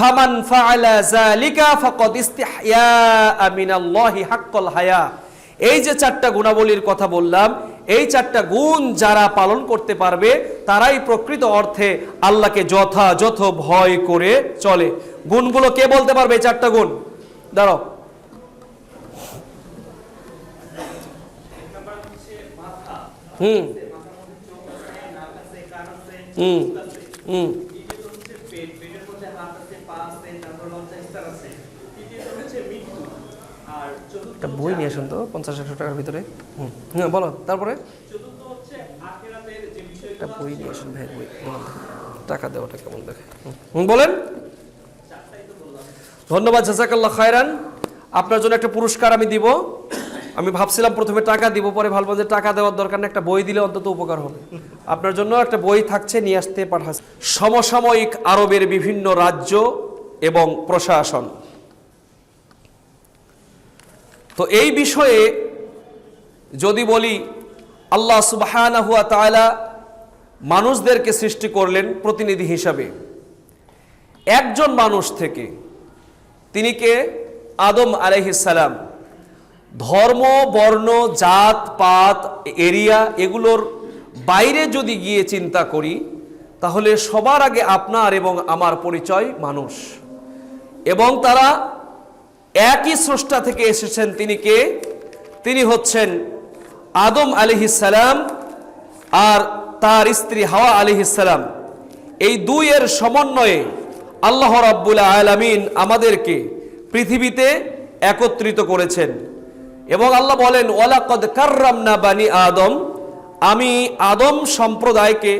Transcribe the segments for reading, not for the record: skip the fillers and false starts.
ফামান ফাআলা যালিকা ফাকাদ ইসতিহয়া মিনাল্লাহি হাক্কাল হায়া। এই যে চারটা গুণাবলীর কথা বললাম, এই চারটা গুণ যারা পালন করতে পারবে তারাই প্রকৃত অর্থে আল্লাহকে যথাযথ ভয় করে চলে। গুণগুলো কে বলতে পারবে? এই চারটা গুণ দাঁড়াও। একটা বই নিয়ে আসুন তো 50-100 টাকার ভিতরে। বলো তারপরে। একটা বই নিয়ে আসুন ভাই, বই টাকা দেওয়াটা কেমন দেখে বলেন। ধন্যবাদ, জাযাকাল্লাহ খায়রান। আপনার জন্য একটা পুরস্কার আমি দিব। আমি ভাবছিলাম প্রথমে টাকা দিব, পরে ভাবলাম যে টাকা দেওয়ার দরকার না, একটা বই দিলে অন্তত উপকার হবে। আপনার জন্য একটা বই থাকছে, নিয়ে আসতে পাঠাচ্ছি। সমসাময়িক আরবের বিভিন্ন রাজ্য এবং প্রশাসন। তো এই বিষয়ে যদি বলি, আল্লাহ সুবহানাহু ওয়া তাআলা মানুষদেরকে সৃষ্টি করলেন প্রতিনিধি হিসাবে একজন মানুষ থেকে। তিনি কে? আদম আলাইহিস সালাম। ধর্ম, বর্ণ, জাত পাত, এরিয়া এগুলোর বাইরে যদি গিয়ে চিন্তা করি, তাহলে সবার আগে আপনার এবং আমার পরিচয় মানুষ, এবং তারা একই স্রষ্টা থেকে এসেছেন। তিনি কে? তিনি হচ্ছেন আদম আলাইহিস সালাম আর তার স্ত্রী হাওয়া আলাইহিস সালাম। এই দুইয়ের সমন্বয়ে আল্লাহ রাব্বুল আলামিন আমাদেরকে পৃথিবীতে একত্রিত করেছেন। এবং আল্লাহ বলেন, ওয়ালাকাদ কাররামনা বানি আদম, আমি আদম সম্প্রদায়কে,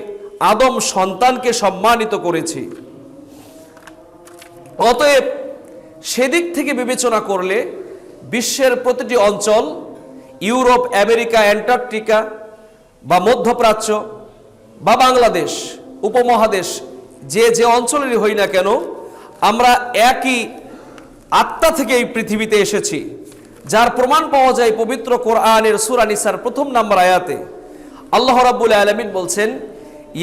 আদম সন্তানকে সম্মানিত করেছি। অতএব সেদিক থেকে বিবেচনা করলে বিশ্বের প্রতিটি অঞ্চল, ইউরোপ, আমেরিকা, অ্যান্টার্কটিকা বা মধ্যপ্রাচ্য বা বাংলাদেশ উপমহাদেশ, যে যে অঞ্চলেরই হই না কেন, আমরা একই আত্মা থেকে এই পৃথিবীতে এসেছি, যার প্রমাণ পাওয়া যায় পবিত্র কোরআনের সূরা নিসার 1 নম্বর আয়াতে। আল্লাহ রাব্বুল আলামিন বলছেন,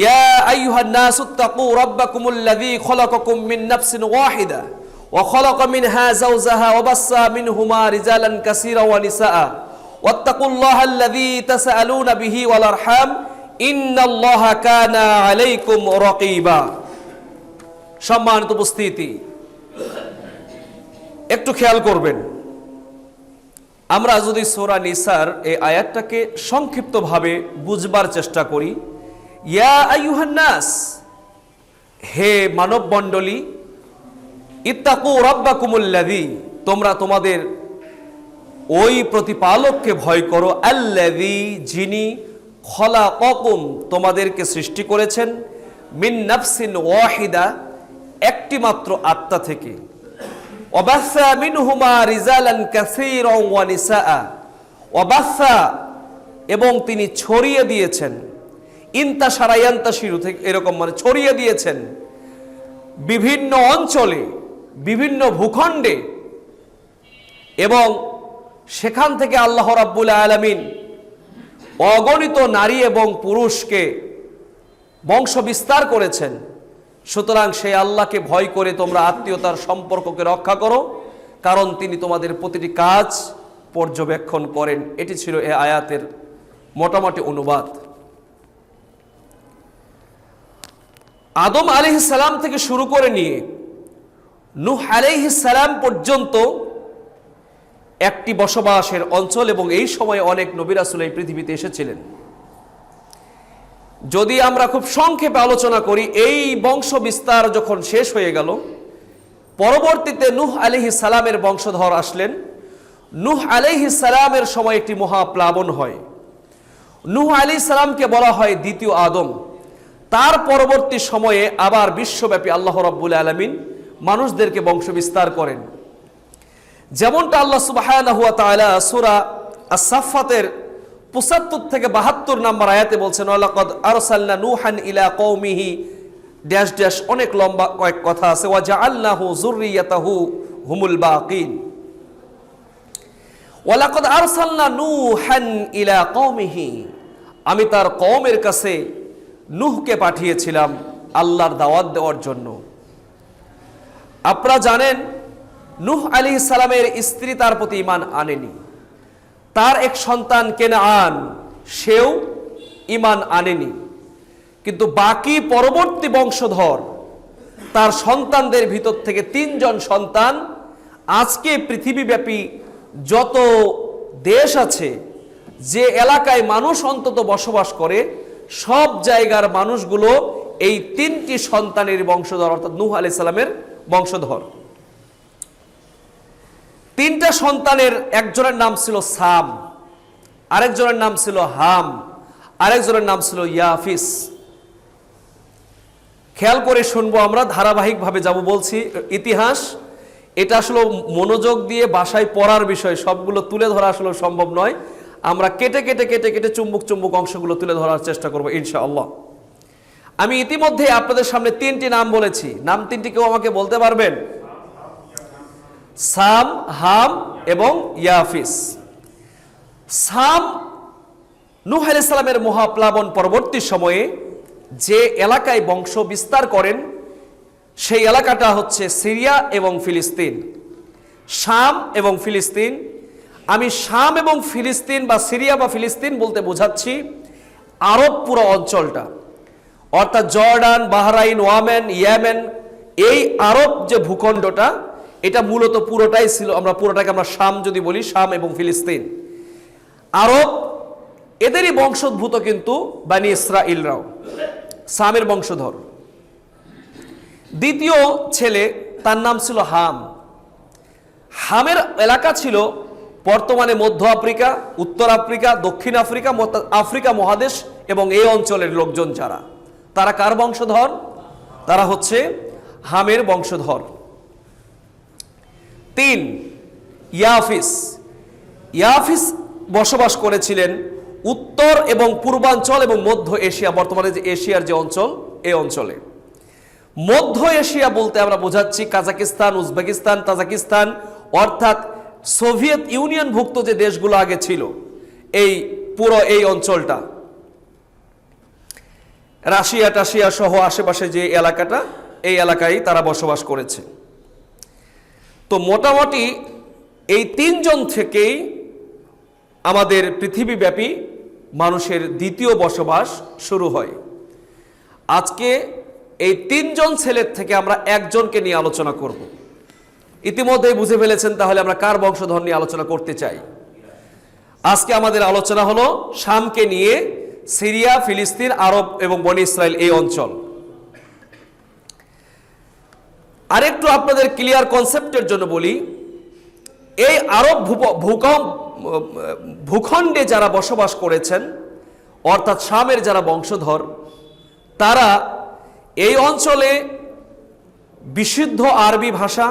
ইয়া আইয়ুহান নাসুত্তাকু রাব্বাকুমুল্লাযী খলাকাকুম মিন নাফসিন ওয়াহিদা ওয়া খলাকা মিনহা যাওজাহা ওয়া বাসসা মিনহুমা রিজালান কাসীরা ওয়া নিসাআ ওয়াত্তাকুল্লাহাল্লাযী তাসআলুনা বিহি ওয়াল আরহাম ইন্নাল্লাহা কানা আলাইকুম রাকীবা। সম্মানিত উপস্থিতি, একটু খেয়াল করবেন। আমরা যদি সূরা নিসার এই আয়াতটাকে সংক্ষিপ্তভাবে বুঝবার চেষ্টা করি, ইয়া আইয়ুহান নাস, হে মানব মণ্ডলী, ইত্তাকু রাব্বাকুমুল্লাযী, তোমরা তোমাদের ওই প্রতিপালককে ভয় করো, আল্লাযী, যিনি, খলাকাকুম, তোমাদেরকে সৃষ্টি করেছেন, মিন নাফসিন ওয়াহিদা, একটি মাত্র আত্মা থেকে, ওয়াবাসা মিনহুমা রিজালান কাসীরা ওয়া নিসাআ, ওয়াবাসা, এবং তিনি ছড়িয়ে দিয়েছেন, ইনতাশারা ইয়ানতাশিরু থেকে, এরকম মানে ছড়িয়ে দিয়েছেন বিভিন্ন অঞ্চলে, বিভিন্ন ভূখণ্ডে, এবং সেখান থেকে আল্লাহ রাব্বুল আলামিন অগণিত নারী এবং পুরুষকে বংশ বিস্তার করেছেন। সুতরাং সেই আল্লাহকে ভয় করে তোমরা আত্মীয়তার সম্পর্ককে রক্ষা করো, কারণ তিনি তোমাদের প্রতিটি কাজ পর্যবেক্ষণ করেন। এটি ছিল এই আয়াতের মোটামুটি অনুবাদ। আদম আলাইহিস সালাম থেকে শুরু করে নিয়ে নূহ আলাইহিস সালাম পর্যন্ত একটি বসবাসের অঞ্চল, এবং এই সময়ে অনেক নবী রাসূল এই পৃথিবীতে এসেছিলেন। যদি আমরা খুব সংক্ষেপে আলোচনা করি, এই বংশ বিস্তার যখন শেষ হয়ে গেল, পরবর্তীতে নূহ আলাইহিস সালামের বংশধর আসলেন। নূহ আলাইহিস সালামের সময় একটি মহাপ্লাবন হয়। নূহ আলাইহিস সালামকে বলা হয় দ্বিতীয় আদম। তার পরবর্তী সময়ে আবার বিশ্বব্যাপী আল্লাহ রাব্বুল আলামিন মানুষদেরকে বংশ বিস্তার করেন। যেমনটা আল্লাহ সুবহানাহু ওয়া তাআলা সূরা আস-সাফফাতের ৭৫ থেকে ৭২ নম্বর আয়াতে বলছেন, ওয়ালাকাদ আরসালনা নূহান ইলা কওমিহি ড্যাশ ড্যাশ, অনেক লম্বা কয়েক কথা আছে, ওয়া জাআলনাহু যুররিয়াতাহু হুমুল বাকিন। ওয়ালাকাদ আরসালনা নূহান ইলা কওমিহি, আমি তার কওমের কাছে নূহকে পাঠিয়েছিলাম আল্লাহর দাওয়াত দেওয়ার জন্য। আপনারা জানেন নূহ আলাইহিস সালামের স্ত্রী তার প্রতি ঈমান আনেনি, তার এক সন্তান কেনান সেও ঈমান আনেনি, কিন্তু বাকি পরবর্তী বংশধর তার সন্তানদের ভিতর থেকে 3 জন সন্তান আজকে পৃথিবীব্যাপী যত দেশ আছে, যে এলাকায় মানুষ অন্তত বসবাস করে, সব জায়গার মানুষগুলো এই 3টি সন্তানের বংশধর, অর্থাৎ নূহ আলাইহিস সালামের বংশধর। 3টা সন্তানের একজনের নাম ছিল সাম, আরেকজনের নাম ছিল হাম, আরেকজনের নাম ছিল ইয়াফিস। খেয়াল করে শুনবো, আমরা ধারাবাহিকভাবে যাব, বলছি ইতিহাস, এটা আসলে মনোযোগ দিয়ে বাসায় পড়ার বিষয়, সবগুলো তুলে ধরা আসলে সম্ভব নয়। আমরা কেটে কেটে কেটে কেটে চুম্বক চুম্বক অংশগুলো তুলে ধরার চেষ্টা করবো ইনশাআল্লাহ। আমি ইতিমধ্যে আপনাদের সামনে 3টি নাম বলেছি, নাম 3টি কেউ আমাকে বলতে পারবেন? সাম, হাম এবং ইয়াফিস। সাম নূহ আলাইহিস সালামের মহাপ্লাবন পরবর্তী সময়ে যে এলাকায় বংশ বিস্তার করেন, সেই এলাকাটা হচ্ছে সিরিয়া এবং ফিলিস্তিন, শাম এবং ফিলিস্তিন। আমি শাম এবং ফিলিস্তিন বা সিরিয়া বা ফিলিস্তিন বলতে বোঝাচ্ছি আরব পুরো অঞ্চলটা, অর্থাৎ জর্ডান, বাহরাইন, ওয়ামেন, ইয়েমেন, এই আরব যে ভূখণ্ডটা, এটা মূলত পুরোটাই ছিল, আমরা পুরোটাকে আমরা শাম যদি বলি, শাম এবং ফিলিস্তিন আরব, এদেরই বংশোদ্ভূত কিন্তু বানি ইসরাইলরাও, সামের বংশধর। দ্বিতীয় ছেলে তার নাম ছিল হাম। হামের এলাকা ছিল বর্তমানে মধ্য আফ্রিকা, উত্তর আফ্রিকা, দক্ষিণ আফ্রিকা, আফ্রিকা মহাদেশ এবং এই অঞ্চলের লোকজন যারা, তারা কার বংশধর? তারা হচ্ছে হামের বংশধর। 3 ইয়াফিস। ইয়াফিস বসবাস করেছিলেন উত্তর এবং পূর্বাঞ্চল এবং মধ্য এশিয়া, বর্তমানে যে এশিয়ার যে অঞ্চল, এই অঞ্চলে। মধ্য এশিয়া বলতে আমরা বোঝাচ্ছি কাজাকিস্তান, উজবেকিস্তান, তাজিকিস্তান, অর্থাৎ সোভিয়েত ইউনিয়ন ভুক্ত যে দেশগুলো আগে ছিল, এই পুরো এই অঞ্চলটা, রাশিয়া টাশিয়া সহ আশেপাশে যে এলাকাটা, এই এলাকায় তারা বসবাস করেছে। তো মোটামুটি এই 3 জন থেকেই আমাদের পৃথিবীব্যাপী মানুষের দ্বিতীয় বসবাস শুরু হয়। আজকে এই 3 জন ছেলের থেকে আমরা একজনকে নিয়ে আলোচনা করব। ইতিমধ্যেই বুঝে ফেলেছেন তাহলে আমরা কার বংশধর নিয়ে আলোচনা করতে চাই। আজকে আমাদের আলোচনা হলো শামকে নিয়ে, সিরিয়া, ফিলিস্তিন, আরব এবং বনি ইসরাইল এই অঞ্চল। আরেকটু আপনাদের ক্লিয়ার কনসেপ্টের জন্য বলি, এই আরব ভূখণ্ডে যারা বসবাস করেছেন, অর্থাৎ শামের যারা বংশধর, তারা এই অঞ্চলে বিশুদ্ধ আরবি ভাষা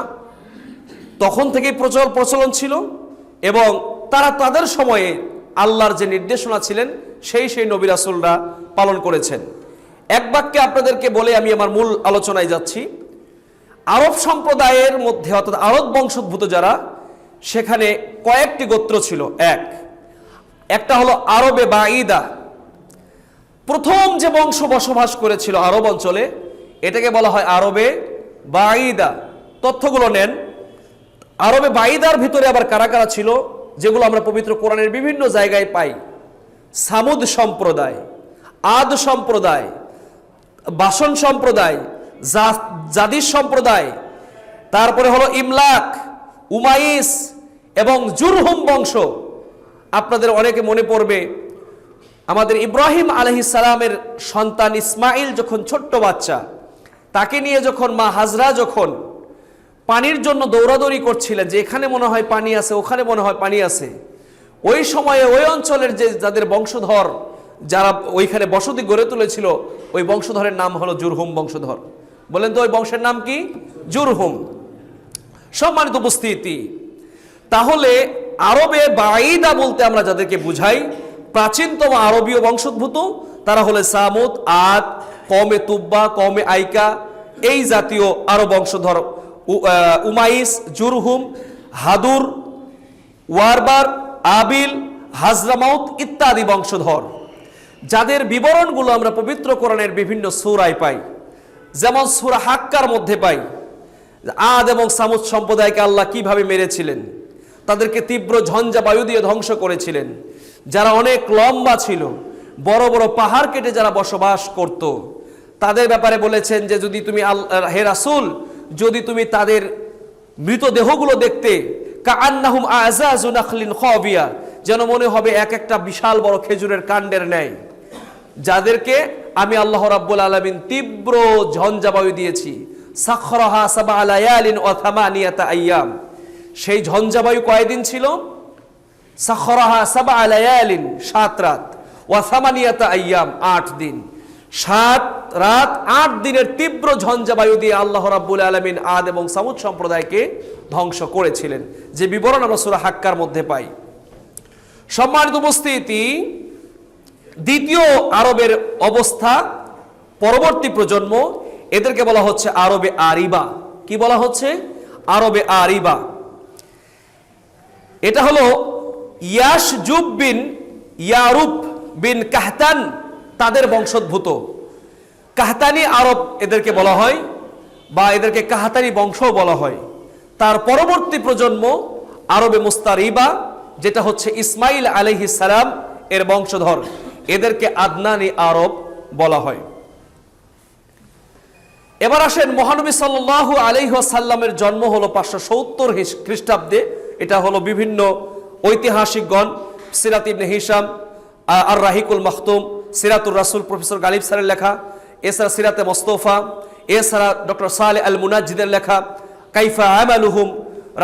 তখন থেকেই প্রচলন ছিল, এবং তারা তাদের সময়ে আল্লাহর যে নির্দেশনা ছিলেন সেই নবী রাসূলরা পালন করেছেন। এক বাক্যে আপনাদেরকে বলে আমি আমার মূল আলোচনায় যাচ্ছি। আরব সম্প্রদায়ের মধ্যে, অর্থাৎ আরব বংশোদ্ভূত যারা, সেখানে কয়েকটি গোত্র ছিল। একটা হলো আরবে বাঈদা। প্রথম যে বংশ বসবাস করেছিল আরব অঞ্চলে, এটাকে বলা হয় আরবে বাঈদা। তথ্যগুলো নেন। আরবে বাঈদার ভিতরে আবার কারা কারা ছিল, যেগুলো আমরা পবিত্র কোরআনের বিভিন্ন জায়গায় পাই? সামুদ সম্প্রদায়, আদ সম্প্রদায়, বাসন সম্প্রদায়, জাদিস সম্প্রদায়, তারপরে হলো ইমলাক, উমাইস এবং জুরহুম বংশ। আপনাদের অনেকে মনে পড়বে, আমাদের ইব্রাহিম আলাইহিস সালামের সন্তান ইসমাইল যখন ছোট্ট বাচ্চা, তাকে নিয়ে যখন মা হাজরা যখন পানির জন্য দৌড়াদৌড়ি করছিলেন, যে এখানে মনে হয় পানি আছে, ওখানে মনে হয় পানি আছে, ওই সময়ে ওই অঞ্চলের যে যাদের বংশধর, যারা ওইখানে বসতি গড়ে তুলেছিল, ওই বংশধরের নাম হলো জুরহুম বংশধর। বলেন তো ওই বংশের নাম কি? জুরহুম। সম্মানিত উপস্থিতি, তাহলে আরবে বাঈদা বলতে আমরা যাদেরকে বুঝাই, প্রাচীনতম আরবীয় বংশোদ্ভূত, তারা হলে সামুদ, আদ, কওমে তুব্বা, কওমে আইকা, এই জাতীয় আরব বংশধর। উমাইস, জুরহুম, হাদুর, ওয়ারবার, আবিল, হাজরামাউত ইত্যাদি বংশধর, যাদের বিবরণগুলো আমরা পবিত্র কোরআনের বিভিন্ন সূরায় পাই। যেমন সূরা হাক্কার মধ্যে পাই, আদ এবং সামুদ সম্প্রদায়কে আল্লাহ কিভাবে মেরেছিলেন, তাদেরকে তীব্র ঝঞ্ঝা বায়ু দিয়ে ধ্বংস করেছিলেন। যারা অনেক লম্বা ছিল, বড় বড় পাহাড় কেটে যারা বসবাস করত, তাদের ব্যাপারে বলেছেন যে যদি তুমি হে রাসূল, যদি তুমি তাদের মৃতদেহগুলো দেখতে, কাআন্নাহুম আযাযু নাখলিন খাবিয়া, যেন মনে হবে এক একটা বিশাল বড় খেজুরের কাণ্ডের ন্যায়, যাদেরকে আমি আল্লাহ রাব্বুল আলামিন তীব্র ঝঞ্ঝা বায়ু দিয়েছি। সাখরাহা সাবআ লায়ালিন ওয়া থামানিয়াতা আইয়াম, সেই ঝঞ্ঝা বায়ু কয়দিন ছিল? সাখরাহা সাবআ লায়ালিন, 7 রাত, ওয়া থামানিয়াতা আইয়াম, 8 দিন। 7 রাত 8 দিনের তীব্র ঝঞ্ঝা বায়ু দিয়ে আল্লাহ রাব্বুল আলামিন আদ এবং সামুদ সম্প্রদায়কে ধ্বংস করেছিলেন, যে বিবরণ আমরা সূরা হাক্কার মধ্যে পাই। সম্মানিত উপস্থিতি, দ্বিতীয় আরবের অবস্থা, পরবর্তী প্রজন্ম, এদেরকে বলা হচ্ছে আরবে আরিবা। কি বলা হচ্ছে? আরবে আরিবা। এটা হলো ইয়াশজুব বিন ইয়ারুব বিন কাহতান, তাদের বংশোদ্ভূত কাহতানি আরব এদেরকে বলা হয়, বা এদেরকে কাহতানি বংশও বলা হয়। তার পরবর্তী প্রজন্ম আরবে মুস্তারিবা, যেটা হচ্ছে ইসমাইল আলাইহিস সালাম এর বংশধর, এদেরকে আদনানি আরব বলা হয়। এবার আসেন, মহানবী সাল্লাল্লাহু আলাইহি ওয়াসাল্লামের জন্ম হলো 570 খ্রিস্টাব্দে। এটা হলো বিভিন্ন ঐতিহাসিকগণ, সিরাত ইবনে হিশাম, আর রাহিকুল মাখতুম, সিরাতুর রাসূল প্রফেসর গালিব স্যারের লেখা, এছাড়া সিরাতে মোস্তফা, এছাড়া ডক্টর সালেহ আল মুনাজ্জিদের লেখা কাইফা আমালুহুম,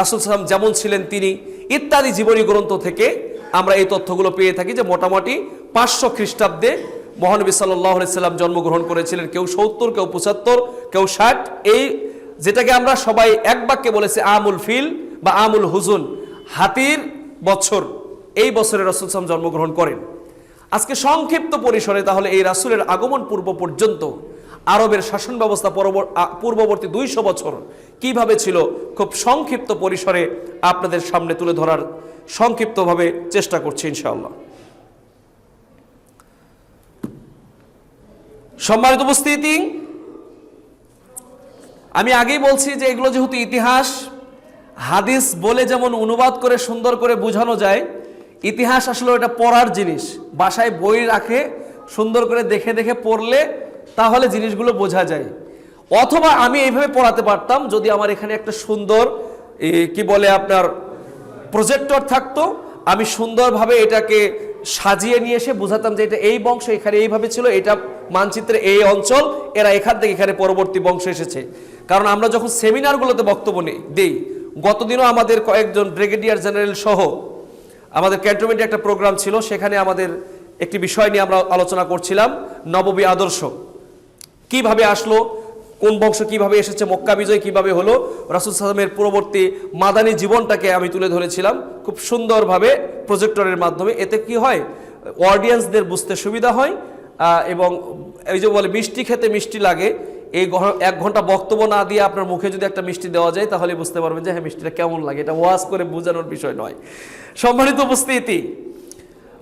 রাসূল সাল্লাল্লাহু আলাইহি ওয়াসাল্লাম যেমন ছিলেন তিনি, ইত্যাদি জীবনী গ্রন্থ থেকে আমরা এই তথ্যগুলো পেয়ে থাকি যে মোটামুটি 500 খ্রিস্টাব্দে মহানবী সাল্লাল্লাহু আলাইহি সাল্লাম জন্মগ্রহণ করেছিলেন। কেউ 70, কেউ 75, কেউ 60। এই যেটাকে আমরা সবাই এক বাক্যে বলেছি আমুল ফিল বা আমুল হুজুন, হাতির বছর, এই বছরে রাসূল সাল্লাল্লাহু আলাইহি ওয়াসাল্লাম জন্মগ্রহণ করেন। আজকে সংক্ষিপ্ত পরিসরে তাহলে এই রাসূলের আগমন পূর্ব পর্যন্ত আরবের শাসন ব্যবস্থা পূর্ববর্তী 200 বছর কিভাবে ছিল, খুব সংক্ষিপ্ত পরিসরে আপনাদের সামনে তুলে ধরার সংক্ষিপ্তভাবে চেষ্টা করছি ইনশাআল্লাহ। সম্মানিত উপস্থিতি, আমি আগেই বলছি যে এগুলো যেহেতু ইতিহাস, হাদিস বলে যেমন অনুবাদ করে সুন্দর করে বোঝানো যায়, ইতিহাস আসলে এটা পড়ার জিনিস। বাসায় বই রাখে, সুন্দর করে দেখে দেখে পড়লে তাহলে জিনিসগুলো বোঝা যায়। অথবা আমি এইভাবে পড়াতে পারতাম যদি আমার এখানে একটা সুন্দর কি বলে আপনার প্রজেক্টর থাকতো, আমি সুন্দরভাবে এটাকে সাজিয়ে নিয়ে এসে বোঝাতাম যে এটা এই বংশ এখানে এইভাবে ছিল, এটা মানচিত্রে এই অঞ্চল, এরা এখান থেকে এখানে পরবর্তী বংশ এসেছে। কারণ আমরা যখন সেমিনারগুলোতে বক্তব্য দিই, গতদিনও আমাদের কয়েকজন ব্রিগেডিয়ার জেনারেল সহ আমাদের ক্যান্টনমেন্টে একটা প্রোগ্রাম ছিল, সেখানে আমাদের একটি বিষয় নিয়ে আমরা আলোচনা করছিলাম, নববী আদর্শ কিভাবে আসলো, কোন বংশ কিভাবে এসেছে, মক্কা বিজয় কিভাবে হলো, রাসূল সাল্লামের পূর্ববর্তী মাদানী জীবনটাকে আমি তুলে ধরেছিলাম খুব সুন্দরভাবে প্রজেক্টরের মাধ্যমে। এতে কি হয়, অডিয়েন্সদের বুঝতে সুবিধা হয়, এবং এই যে বলে মিষ্টি খেতে মিষ্টি লাগে, এই 1 ঘন্টা বক্তব্য না দিয়ে আপনার মুখে যদি একটা মিষ্টি দেওয়া যায় তাহলে বুঝতে পারবেন যে হ্যাঁ মিষ্টিটা কেমন লাগে। এটা ওয়াজ করে বোঝানোর বিষয় নয়। সম্মানিত উপস্থিতি,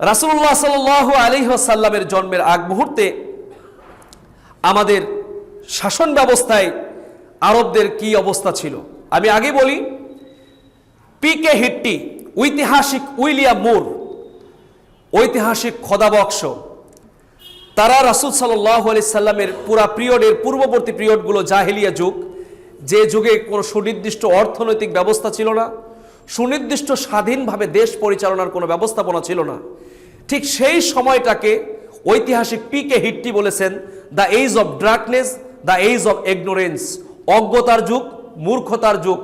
রাসূলুল্লাহ সাল্লাল্লাহু আলাইহি ওয়াসাল্লামের জন্মের আগ মুহূর্তে আমাদের শাসন ব্যবস্থায় আরবদের কি অবস্থা ছিল আমি আগে বলি। পিকে হিট্টি, ঐতিহাসিক উইলিয়াম মুর, ঐতিহাসিক খোদাবক্স, তারা রাসূল সাল্লাল্লাহু আলাইহি সাল্লামের পুরা পিরিয়ডের পূর্ববর্তী পিরিয়ডগুলো জাহেলিয়া যুগ, যে যুগে কোনো সুনির্দিষ্ট অর্থনৈতিক ব্যবস্থা ছিল না, সুনির্দিষ্ট স্বাধীনভাবে দেশ পরিচালনার কোনো ব্যবস্থাপনা ছিল না, ঠিক সেই সময়টাকে ঐতিহাসিক পিকে হিট্টি বলেছেন the age of darkness, the age of ignorance, অজ্ঞতার যুগ, মূর্খতার যুগ,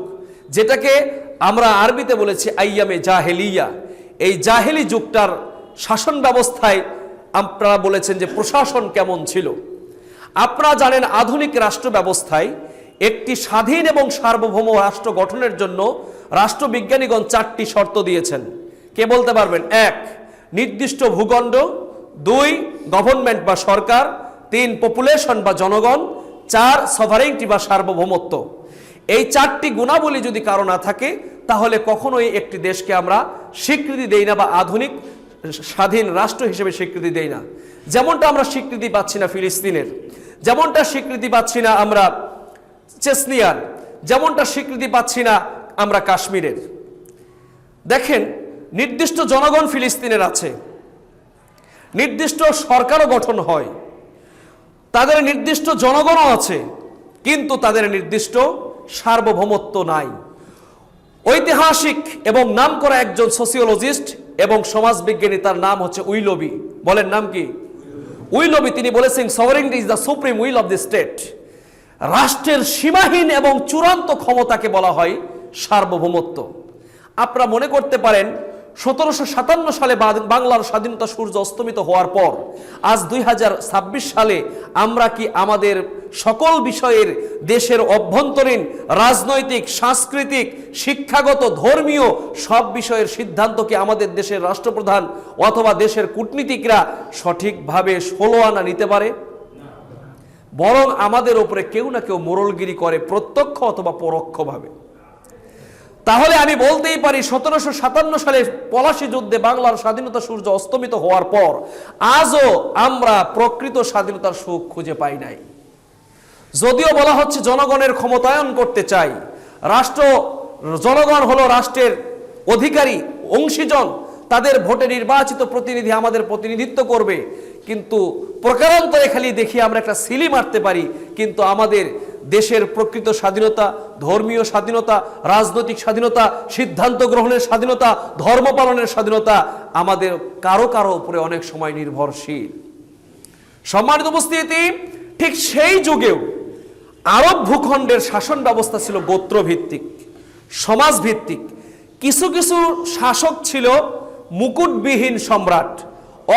যেটাকে আমরা আরবিতে বলেছি আইয়ামে জাহেলিয়া। এই জাহেলি যুগটার শাসন ব্যবস্থায় আপনারা বলেছেন যে প্রশাসন কেমন ছিল। আপনারা জানেন আধুনিক রাষ্ট্র ব্যবস্থায় একটি স্বাধীন এবং সার্বভৌম রাষ্ট্র গঠনের জন্য রাষ্ট্রবিজ্ঞানীগণ 4টি শর্ত দিয়েছেন। কে বলতে পারবেন? 1, নির্দিষ্ট ভূখণ্ড; 2, গভর্নমেন্ট বা সরকার; 3, পপুলেশন বা জনগণ; 4, সভারেইনটি বা সার্বভৌমত্ব। এই 4টি গুণাবলী যদি কারো না থাকে তাহলে কখনোই একটি দেশকে আমরা স্বীকৃতি দেই না বা আধুনিক স্বাধীন রাষ্ট্র হিসেবে স্বীকৃতি দেই না। যেমনটা আমরা স্বীকৃতি পাচ্ছি না ফিলিস্তিনের, যেমনটা স্বীকৃতি পাচ্ছি না আমরা চেচনিয়ার, যেমনটা স্বীকৃতি পাচ্ছি না আমরা কাশ্মীরের। দেখেন, নির্দিষ্ট জনগণ ফিলিস্তিনের আছে, নির্দিষ্ট সরকারও গঠন হয়, তাদের নির্দিষ্ট জনগণও আছে, কিন্তু তাদের নির্দিষ্ট সার্বভৌমত্ব নাই। ঐতিহাসিক এবং নামকরা একজন সোসিওলজিস্ট এবং সমাজবিজ্ঞানী, তার নাম হচ্ছে উইলবি। বলেন নাম কি? উইলবি। তিনি বলেছেন সভারেনিটি is the supreme will of the state. রাষ্ট্রের সীমাহীন এবং চূড়ান্ত ক্ষমতাকে বলা হয় সার্বভৌমত্ব। আপনারা মনে করতে পারেন 1757 সালে বাংলার স্বাধীনতা সূর্য অস্তমিত হওয়ার পর আজ 2026 সালে আমরা কি আমাদের সকল বিষয়ের, দেশের অভ্যন্তরীণ, রাজনৈতিক, সাংস্কৃতিক, শিক্ষাগত, ধর্মীয় সব বিষয়ের সিদ্ধান্ত কি আমাদের দেশের রাষ্ট্রপ্রধান অথবা দেশের কূটনীতিকরা সঠিকভাবে 16 আনা নিতে পারে? বরং আমাদের উপরে কেউ না কেউ মোড়লগিরি করে, প্রত্যক্ষ অথবা পরোক্ষভাবে। তাহলে আমি বলতেই পারি 1757 সালের পলাশী যুদ্ধে বাংলার স্বাধীনতা সূর্য অস্তমিত হওয়ার পর আজও আমরা প্রকৃত স্বাধীনতার সুখ খুঁজে পাই নাই। যদিও বলা হচ্ছে জনগণের ক্ষমতায়ন করতে চাই, রাষ্ট্র, জনগণ হলো রাষ্ট্রের অধিকারী, অংশীজন, তাদের ভোটে নির্বাচিত প্রতিনিধি আমাদের প্রতিনিধিত্ব করবে, কিন্তু প্রকারান্তরে খালি দেখি আমরা একটা সিলি মারতে পারি, কিন্তু আমাদের দেশের প্রকৃত স্বাধীনতা, ধর্মীয় স্বাধীনতা, রাজনৈতিক স্বাধীনতা, সিদ্ধান্ত গ্রহণের স্বাধীনতা, ধর্ম পালনের স্বাধীনতা আমাদের কারো কারো উপরে অনেক সময় নির্ভরশীল। সম্মানিত উপস্থিতি, ঠিক সেই যুগেও আরব ভূখণ্ডের শাসন ব্যবস্থা ছিল গোত্রভিত্তিক, সমাজভিত্তিক। কিছু কিছু শাসক ছিল মুকুটবিহীন সম্রাট,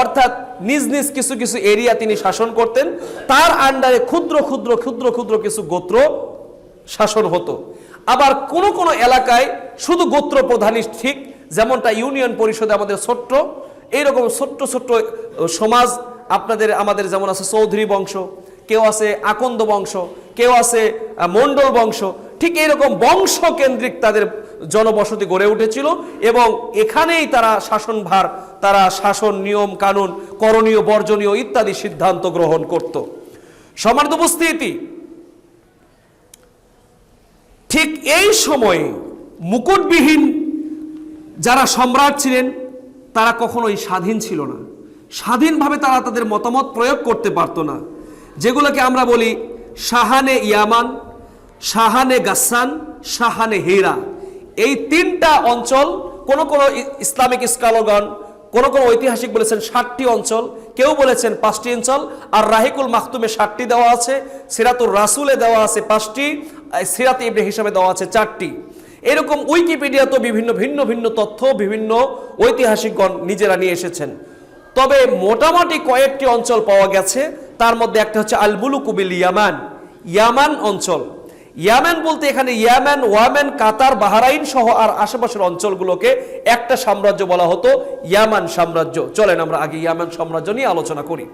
অর্থাৎ নিজ নিজ কিছু কিছু এরিয়া তিনি শাসন করতেন, তার আন্ডারে ক্ষুদ্র ক্ষুদ্র ক্ষুদ্র ক্ষুদ্র কিছু গোত্র শাসন হতো। আবার কোন কোন এলাকায় শুধু গোত্র প্রধানই ঠিক, যেমনটা ইউনিয়ন পরিষদে আমাদের ছোট্ট এইরকম ছোট্ট ছোট্ট সমাজ আমাদের যেমন আছে চৌধুরী বংশ, কেউ আছে আকন্দ বংশ, কেউ আছে মণ্ডল বংশ, ঠিক এইরকম বংশ কেন্দ্রিক তাদের জনবসতি গড়ে উঠেছিল এবং এখানেই তারা শাসনভার, তারা শাসন, নিয়ম কানুন, করণীয় বর্জনীয় ইত্যাদি সিদ্ধান্ত গ্রহণ করত। সম্মানিত উপস্থিতি, ঠিক এই সময়ে মুকুটবিহীন যারা সম্রাট ছিলেন তারা কখনোই স্বাধীন ছিল না, স্বাধীনভাবে তারা তাদের মতামত প্রয়োগ করতে পারত না। যেগুলোকে আমরা বলি শাহানে ইয়ামান, শাহানে গাসসান, শাহানে হীরা, এই তিনটা অঞ্চল কোন কোন ইসলামিক স্কলারগণ, কোন কোন ঐতিহাসিক বলেছেন 60টি অঞ্চল, কেউ বলেছেন 5টি অঞ্চল, আর রাহিকুল মাখতুমে 60টি দেওয়া আছে, সিরাতুর রাসুলে দেওয়া আছে 5টি, সিরাতে ইবনে হিশামে দেওয়া আছে 4টি। এরকম উইকিপিডিয়াতে বিভিন্ন ভিন্ন ভিন্ন তথ্য বিভিন্ন ঐতিহাসিকগণ নিজেরা নিয়ে এসেছেন। তবে মোটামুটি কয়েকটি অঞ্চল পাওয়া গেছে, তার মধ্যে একটা হচ্ছে আল মুলুকু বিল ইয়ামান, ইয়ামান অঞ্চল। ইয়ামান বলতে এখানে ইয়ামান, ওয়ামেন, কাতার, বাহরাইন সহ আর আশেপাশের অঞ্চলগুলোকে একটা সাম্রাজ্য বলা হতো, ইয়ামান সাম্রাজ্য। চলেন আমরা আগে ইয়ামান সাম্রাজ্য নিয়ে আলোচনা করি।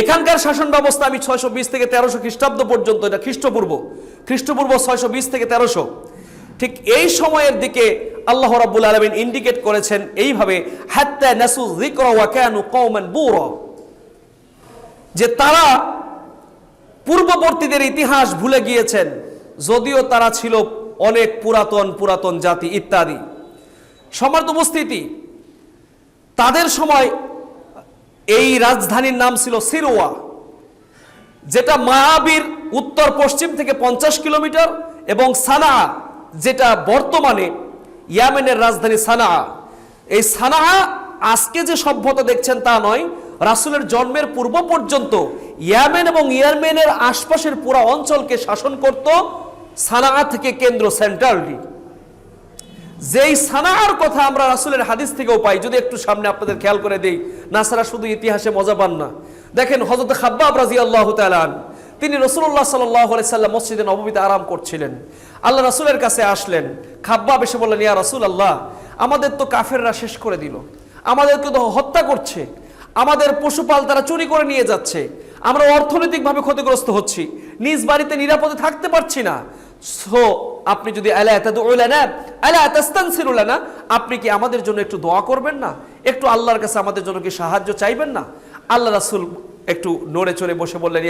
এখানকার শাসন ব্যবস্থা আমি 620 থেকে 1300 খ্রিস্টাব্দ পর্যন্ত, এটা খ্রিস্টপূর্ব 620 থেকে 1300, ঠিক এই সময়ের দিকে আল্লাহ রাব্বুল আলামিন ইন্ডিকেট করেছেন এইভাবে, হাত্তা নাসু যিকরা ওয়া কানু কওমান বুরা, যে তারা পূর্ববর্তীদের ইতিহাস ভুলে গিয়েছেন, যদিও তারা ছিল অনেক পুরাতন পুরাতন জাতি ইত্যাদি। সম্মানিত উপস্থিতি, তাদের সময় এই রাজধানীর নাম ছিল সিরওয়া, যেটা মায়াবির উত্তর পশ্চিম থেকে 50 কিলোমিটার, এবং সানা, যেটা বর্তমানে ইয়ামেনের রাজধানী সানা। এই সানা আজকে যে সভ্যতা দেখছেন তা নয়, রাসূলের জন্মের পূর্ব পর্যন্ত ইয়ামেন এবং ইয়ামেনের আশপাশের পুরো অঞ্চলকে শাসন করত সানা থেকে কেন্দ্র, সেন্ট্রালটি। যেই সানার কথা আমরা রাসূলের হাদিস থেকেও পাই, যদি একটু সামনে আপনাদের খেয়াল করে দেই, না ছাড়া শুধু ইতিহাসে মজা পান না। দেখেন হযরত খাব্বাব রাদিয়াল্লাহু তাআলা তিনি রাসূলুল্লাহ সাল্লাল্লাহু আলাইহি সাল্লাম মসজিদে নববীতে আরাম করছিলেন, আল্লাহ রাসূলের কাছে আসলেন। খাব্বাব এসে বললেন, ইয়া রাসূলুল্লাহ, আমাদের তো কাফেররা শেষ করে দিল, আমাদেরকে তো হত্যা করছে, আমাদের পশুপাল তারা চুরি করে নিয়ে যাচ্ছে, আমরা অর্থনৈতিকভাবে ক্ষতিগ্রস্ত হচ্ছি, নিজ বাড়িতে নিরাপদে থাকতে পারছি না। সো আপনি যদি আলা তাদউ লানা আলা তাস্তানসিরু লানা, আপনি কি আমাদের জন্য একটু দোয়া করবেন না, একটু আল্লাহর কাছে আমাদের জন্য কি সাহায্য চাইবেন না? আল্লাহ রাসূল একটু নড়ে চড়ে বসে বললেন,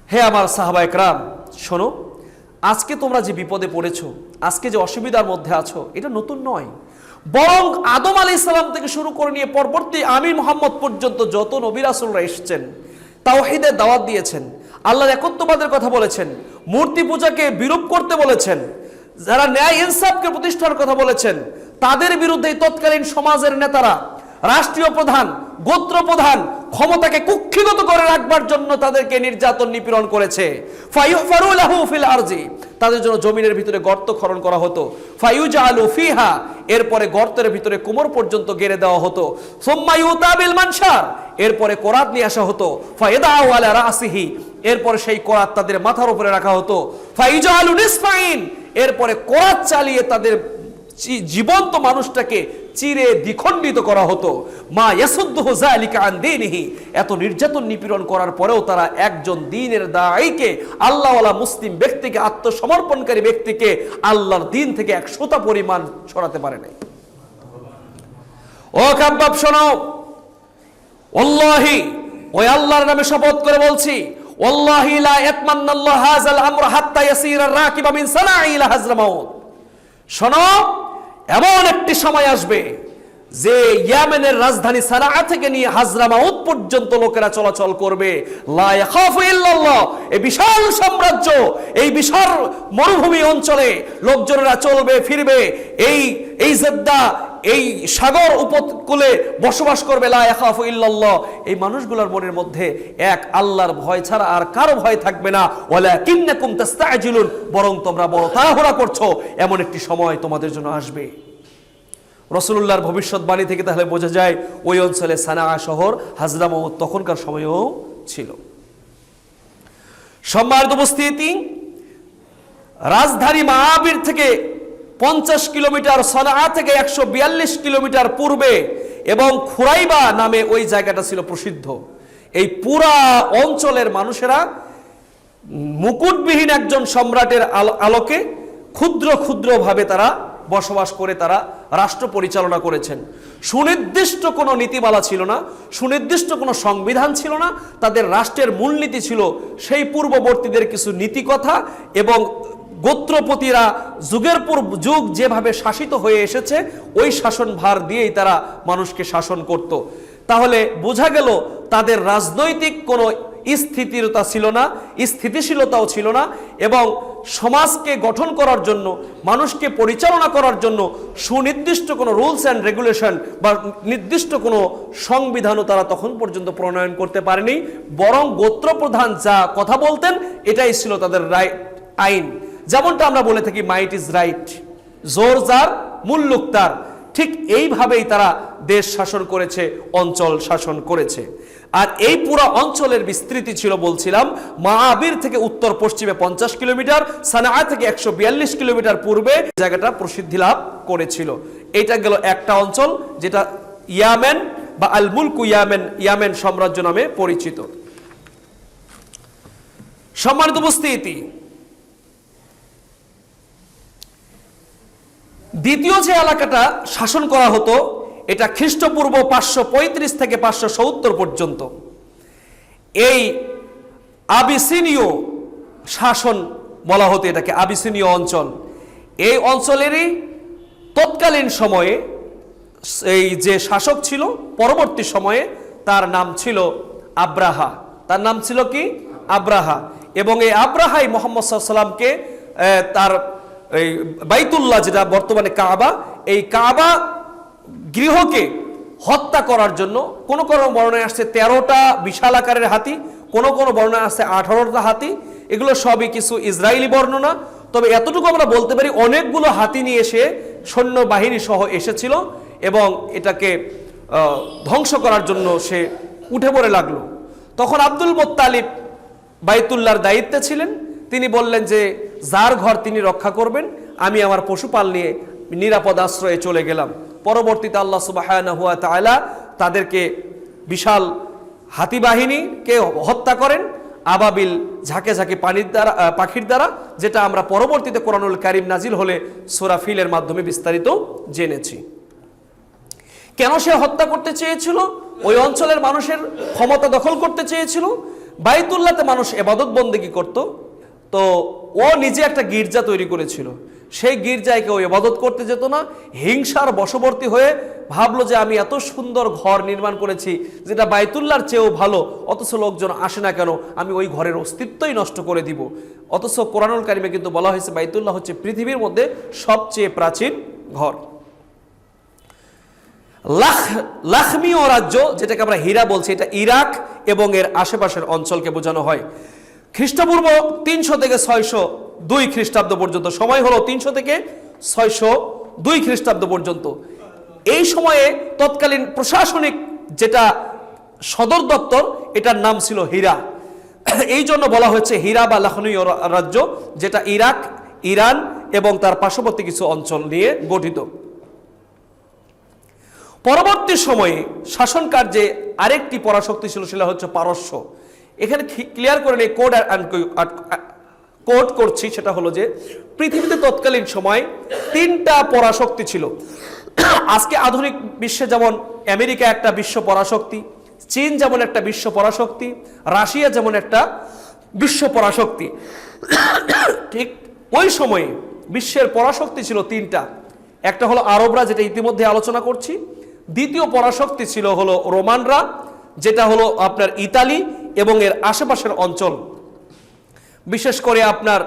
হে আমার সাহাবা একরাম, শোনো, আজকে তোমরা যে বিপদে পড়েছো, আজকে যে অসুবিধার মধ্যে আছো, এটা নতুন নয়। বরং আদম আলাইহিস সালাম থেকে শুরু করে নিয়ে পরবর্তী আমির মুহাম্মদ পর্যন্ত যত নবী রাসূলরা এসেছেন, তাওহীদের দাওয়াত দিয়েছেন, আল্লাহর একত্ববাদের কথা বলেছেন, মূর্তি পূজাকে বিরূপ করতে বলেছেন, যারা ন্যায় ইনসাফকে প্রতিষ্ঠার কথা বলেছেন, তাদের বিরুদ্ধে তৎকালীন সমাজের নেতারা, রাষ্ট্রীয় প্রধান, গোত্র প্রধান ক্ষমতাকে কুক্ষিগত করে রাখবার জন্য তাদেরকে নির্যাতন নিপীড়ন করেছে। ফায়ুফারু লাহু ফিল আরজি, তাদের জন্য জমিনের ভিতরে গর্ত খনন করা হতো। ফায়ুজালু ফিহা, এরপরে গর্তের ভিতরে কোমর পর্যন্ত গেড়ে দেওয়া হতো। সুম্মা ইউতা বিল মানশার, এরপরে কোরাত নিয়ে আসা হতো। ফায়দাউ আলা রাসিহি, এরপরে সেই কোরাত তাদের মাথার উপরে রাখা হতো। ফায়ুজালু নিসফাইন, এরপরে কোরাত চালিয়ে তাদের জীবন্ত মানুষটাকে চিরে দ্বিখণ্ডিত করা হতো। মা ইয়াসুদ্দুহু যালিকা আন দীনিহি, এত নির্যাতন নিপীড়ন করার পরেও তারা একজন দ্বীনের দাঈকে, আল্লাহওয়ালা মুসলিম ব্যক্তিকে, আত্মসমর্পণকারী ব্যক্তিকে আল্লাহর দ্বীন থেকে 100টা পরিমাণ সরাতে পারে নাই। ও কাব্বাব শোনো, ওয়াল্লাহি, ওই আল্লাহর নামে শপথ করে বলছি, ওয়াল্লাহি লা ইয়াতমান্নাল্লাহু হাযাল আমর হাত্তা ইয়াসিরা রাকিবা মিন সানাঈ ইলা হাজরামাউত। শোনো, এমন একটি সময় আসবে যে ইয়েমেনের রাজধানী সানাআ থেকে নিয়ে হাজরামাউত পর্যন্ত লোকেরা চলাচল করবে। লা ইয়াখাফু ইল্লাল্লাহ, এই বিশাল সাম্রাজ্য, এই বিশাল মরুভূমি অঞ্চলে লোকজনেরা চলবে ফিরবে, এই জেদ্দা, এই সাগর উপকূলে বসবাস করবে। লা ইয়াখাফু ইল্লাল্লাহ, এই মানুষগুলোর মনের মধ্যে এক আল্লাহর ভয় ছাড়া আর কারো ভয় থাকবে না। ওয়ালাকিন্নাকুম তাস্তাজিলুন, বরং তোমরা বড় তাড়াহুড়া করছো, এমন একটি সময় তোমাদের জন্য আসবে। রাসূলুল্লাহর ভবিষ্যৎবাণী থেকে তাহলে বোঝা যায় ওই অঞ্চলে সানাআ শহর, হাজরামাউত তখনকার সময়েও ছিল। সম্মানিত উপস্থিতি, রাজধানী মাআবির থেকে 50 কিলোমিটার, সানাআ থেকে 142 কিলোমিটার পূর্বে এবং খুরাইবা নামে ওই জায়গাটা ছিল প্রসিদ্ধ। এই পুরা অঞ্চলের মানুষেরা মুকুটবিহীন একজন সম্রাটের আলোকে ক্ষুদ্র ক্ষুদ্রভাবে তারা বসবাস করে তারা রাষ্ট্র পরিচালনা করেছেন। সুনির্দিষ্ট কোনো নীতিমালা ছিল না, সুনির্দিষ্ট কোনো সংবিধান ছিল না। তাদের রাষ্ট্রের মূলনীতি ছিল সেই পূর্ববর্তীদের কিছু নীতিকথা এবং গোত্রপতিরা যুগের পর যুগ যেভাবে শাসিত হয়ে এসেছে ওই শাসনভার দিয়েই তারা মানুষকে শাসন করত। তাহলে বোঝা গেল তাদের রাজনৈতিক কোনো স্থিতিরতা ছিল না, স্থিতিশীলতাও ছিল না, এবং সমাজকে গঠন করার জন্য, মানুষকে পরিচালনা করার জন্য সুনির্দিষ্ট কোনো রুলস অ্যান্ড রেগুলেশন বা নির্দিষ্ট কোনো সংবিধানও তারা তখন পর্যন্ত প্রণয়ন করতে পারেনি। বরং গোত্রপ্রধান যা কথা বলতেন এটাই ছিল তাদের আইন। যেমনটা আমরা বলে থাকি মাইট ইজ রাইট, জোর যার মুল্লুক তার, ঠিক এইভাবেই তারা দেশ শাসন করেছে, অঞ্চল শাসন করেছে। আর এই পুরো অঞ্চলের বিস্তৃতি ছিল বলছিলাম মাআবির থেকে উত্তর পশ্চিমে 50 কিলোমিটার, সানাআ থেকে 142 কিলোমিটার পূর্বে জায়গাটা প্রসিদ্ধি লাভ করেছিল। এটা গেল একটা অঞ্চল যেটা ইয়ামেন বা আল মুলকু ইয়ামেন, ইয়ামেন সাম্রাজ্য নামে পরিচিত। সম্মানিত উপস্থিতি, দ্বিতীয় যে এলাকাটা শাসন করা হতো এটা খ্রিস্টপূর্ব 535 থেকে 570 পর্যন্ত। এই আবিসিনীয় শাসন বলা হতো এটাকে, আবিসিনীয় অঞ্চল। এই অঞ্চলেরই তৎকালীন সময়ে এই যে শাসক ছিল পরবর্তী সময়ে তার নাম ছিল আব্রাহা। তার নাম ছিল কি? আব্রাহা। এবং এই আব্রাহাই মুহাম্মদ সাল্লাল্লাহু আলাইহি ওয়াসাল্লামকে তার এই বাইতুল্লাহ, যেটা বর্তমানে কাবা, এই কাবা গৃহকে হত্যা করার জন্য কোন কোন বর্ণনায় আসছে 13টা বিশাল আকারের হাতি, কোন কোন বর্ণনায় আসছে 18টা হাতি। এগুলো সবই কিছু ইসরায়েলি বর্ণনা। তবে এতটুকু আমরা বলতে পারি অনেকগুলো হাতি নিয়ে এসে সৈন্যবাহিনী সহ এসেছিল এবং এটাকে ধ্বংস করার জন্য সে উঠে পড়ে লাগলো। তখন আব্দুল মুত্তালিব বাইতুল্লাহর দায়িত্বে ছিলেন। তিনি বললেন যে যার ঘর তিনি রক্ষা করবেন, আমি আমার পশুপাল নিয়ে নিরাপদ আশ্রয়ে চলে গেলাম। পরবর্তীতে আল্লাহ সুবহানাহু ওয়া তাআলা তাদেরকে বিশাল হাতি বাহিনীকে হত্যা করেন আবাবিল, ঝাঁকে ঝাঁকে পাখির দ্বারা, যেটা আমরা পরবর্তীতে কোরআনুল কারীম নাজিল হলে সূরা ফিলের মাধ্যমে বিস্তারিত জেনেছি। কেন সে হত্যা করতে চেয়েছিল? ওই অঞ্চলের মানুষের ক্ষমতা দখল করতে চেয়েছিল। বাইতুল্লাহতে মানুষ ইবাদত বন্দেগী করত, তো ও নিজে একটা গির্জা তৈরি করেছিল, সেই গির্জায় কেউ ইবাদত করতে যেত না, হিংসার বশবর্তী হয়ে ভাবলো যে আমি এত সুন্দর ঘর নির্মাণ করেছি যেটা বাইতুল্লাহর চেয়েও ভালো, অথচ লোকজন আসে না কেন, আমি ওই ঘরের অস্তিত্বই নষ্ট করে দিব। অথচ কোরআনুল কারিমে কিন্তু বলা হয়েছে বাইতুল্লাহ হচ্ছে পৃথিবীর মধ্যে সবচেয়ে প্রাচীন ঘর। লাখমীয় রাজ্য, যেটাকে আমরা হীরা বলছি, এটা ইরাক এবং এর আশেপাশের অঞ্চলকে বোঝানো হয়। খ্রিস্টপূর্ব 300 থেকে 602 খ্রিস্টাব্দ পর্যন্ত, সময় হলো 300 থেকে 602 খ্রিস্টাব্দ পর্যন্ত। এই সময়ে তৎকালীন প্রশাসনিক যেটা সদর দপ্তর, এটার নাম ছিল হীরা। এই জন্য বলা হয়েছে হীরা বা লাখমীয় রাজ্য, যেটা ইরাক, ইরান এবং তার পার্শ্ববর্তী কিছু অঞ্চল নিয়ে গঠিত। পরবর্তী সময়ে শাসন কার্যে আরেকটি পরাশক্তি ছিল, সেটা হচ্ছে পারস্য। এখানে ক্লিয়ার করে নেই, কোড করছি, সেটা হলো যে পৃথিবীতে তৎকালীন সময় 3টা পরাশক্তি ছিল। আজকে আধুনিক বিশ্বে যেমন আমেরিকা একটা বিশ্ব পরাশক্তি, চীন যেমন একটা বিশ্ব পরাশক্তি, রাশিয়া যেমন একটা বিশ্ব পরাশক্তি, ঠিক ওই সময়ে বিশ্বের পরাশক্তি ছিল 3টা। একটা হলো আরবরা, যেটা ইতিমধ্যে আলোচনা করছি। দ্বিতীয় পরাশক্তি ছিল হলো রোমানরা, যেটা হলো আপনার ইতালি এবং এর আশেপাশের অঞ্চল, বিশেষ করে আপনার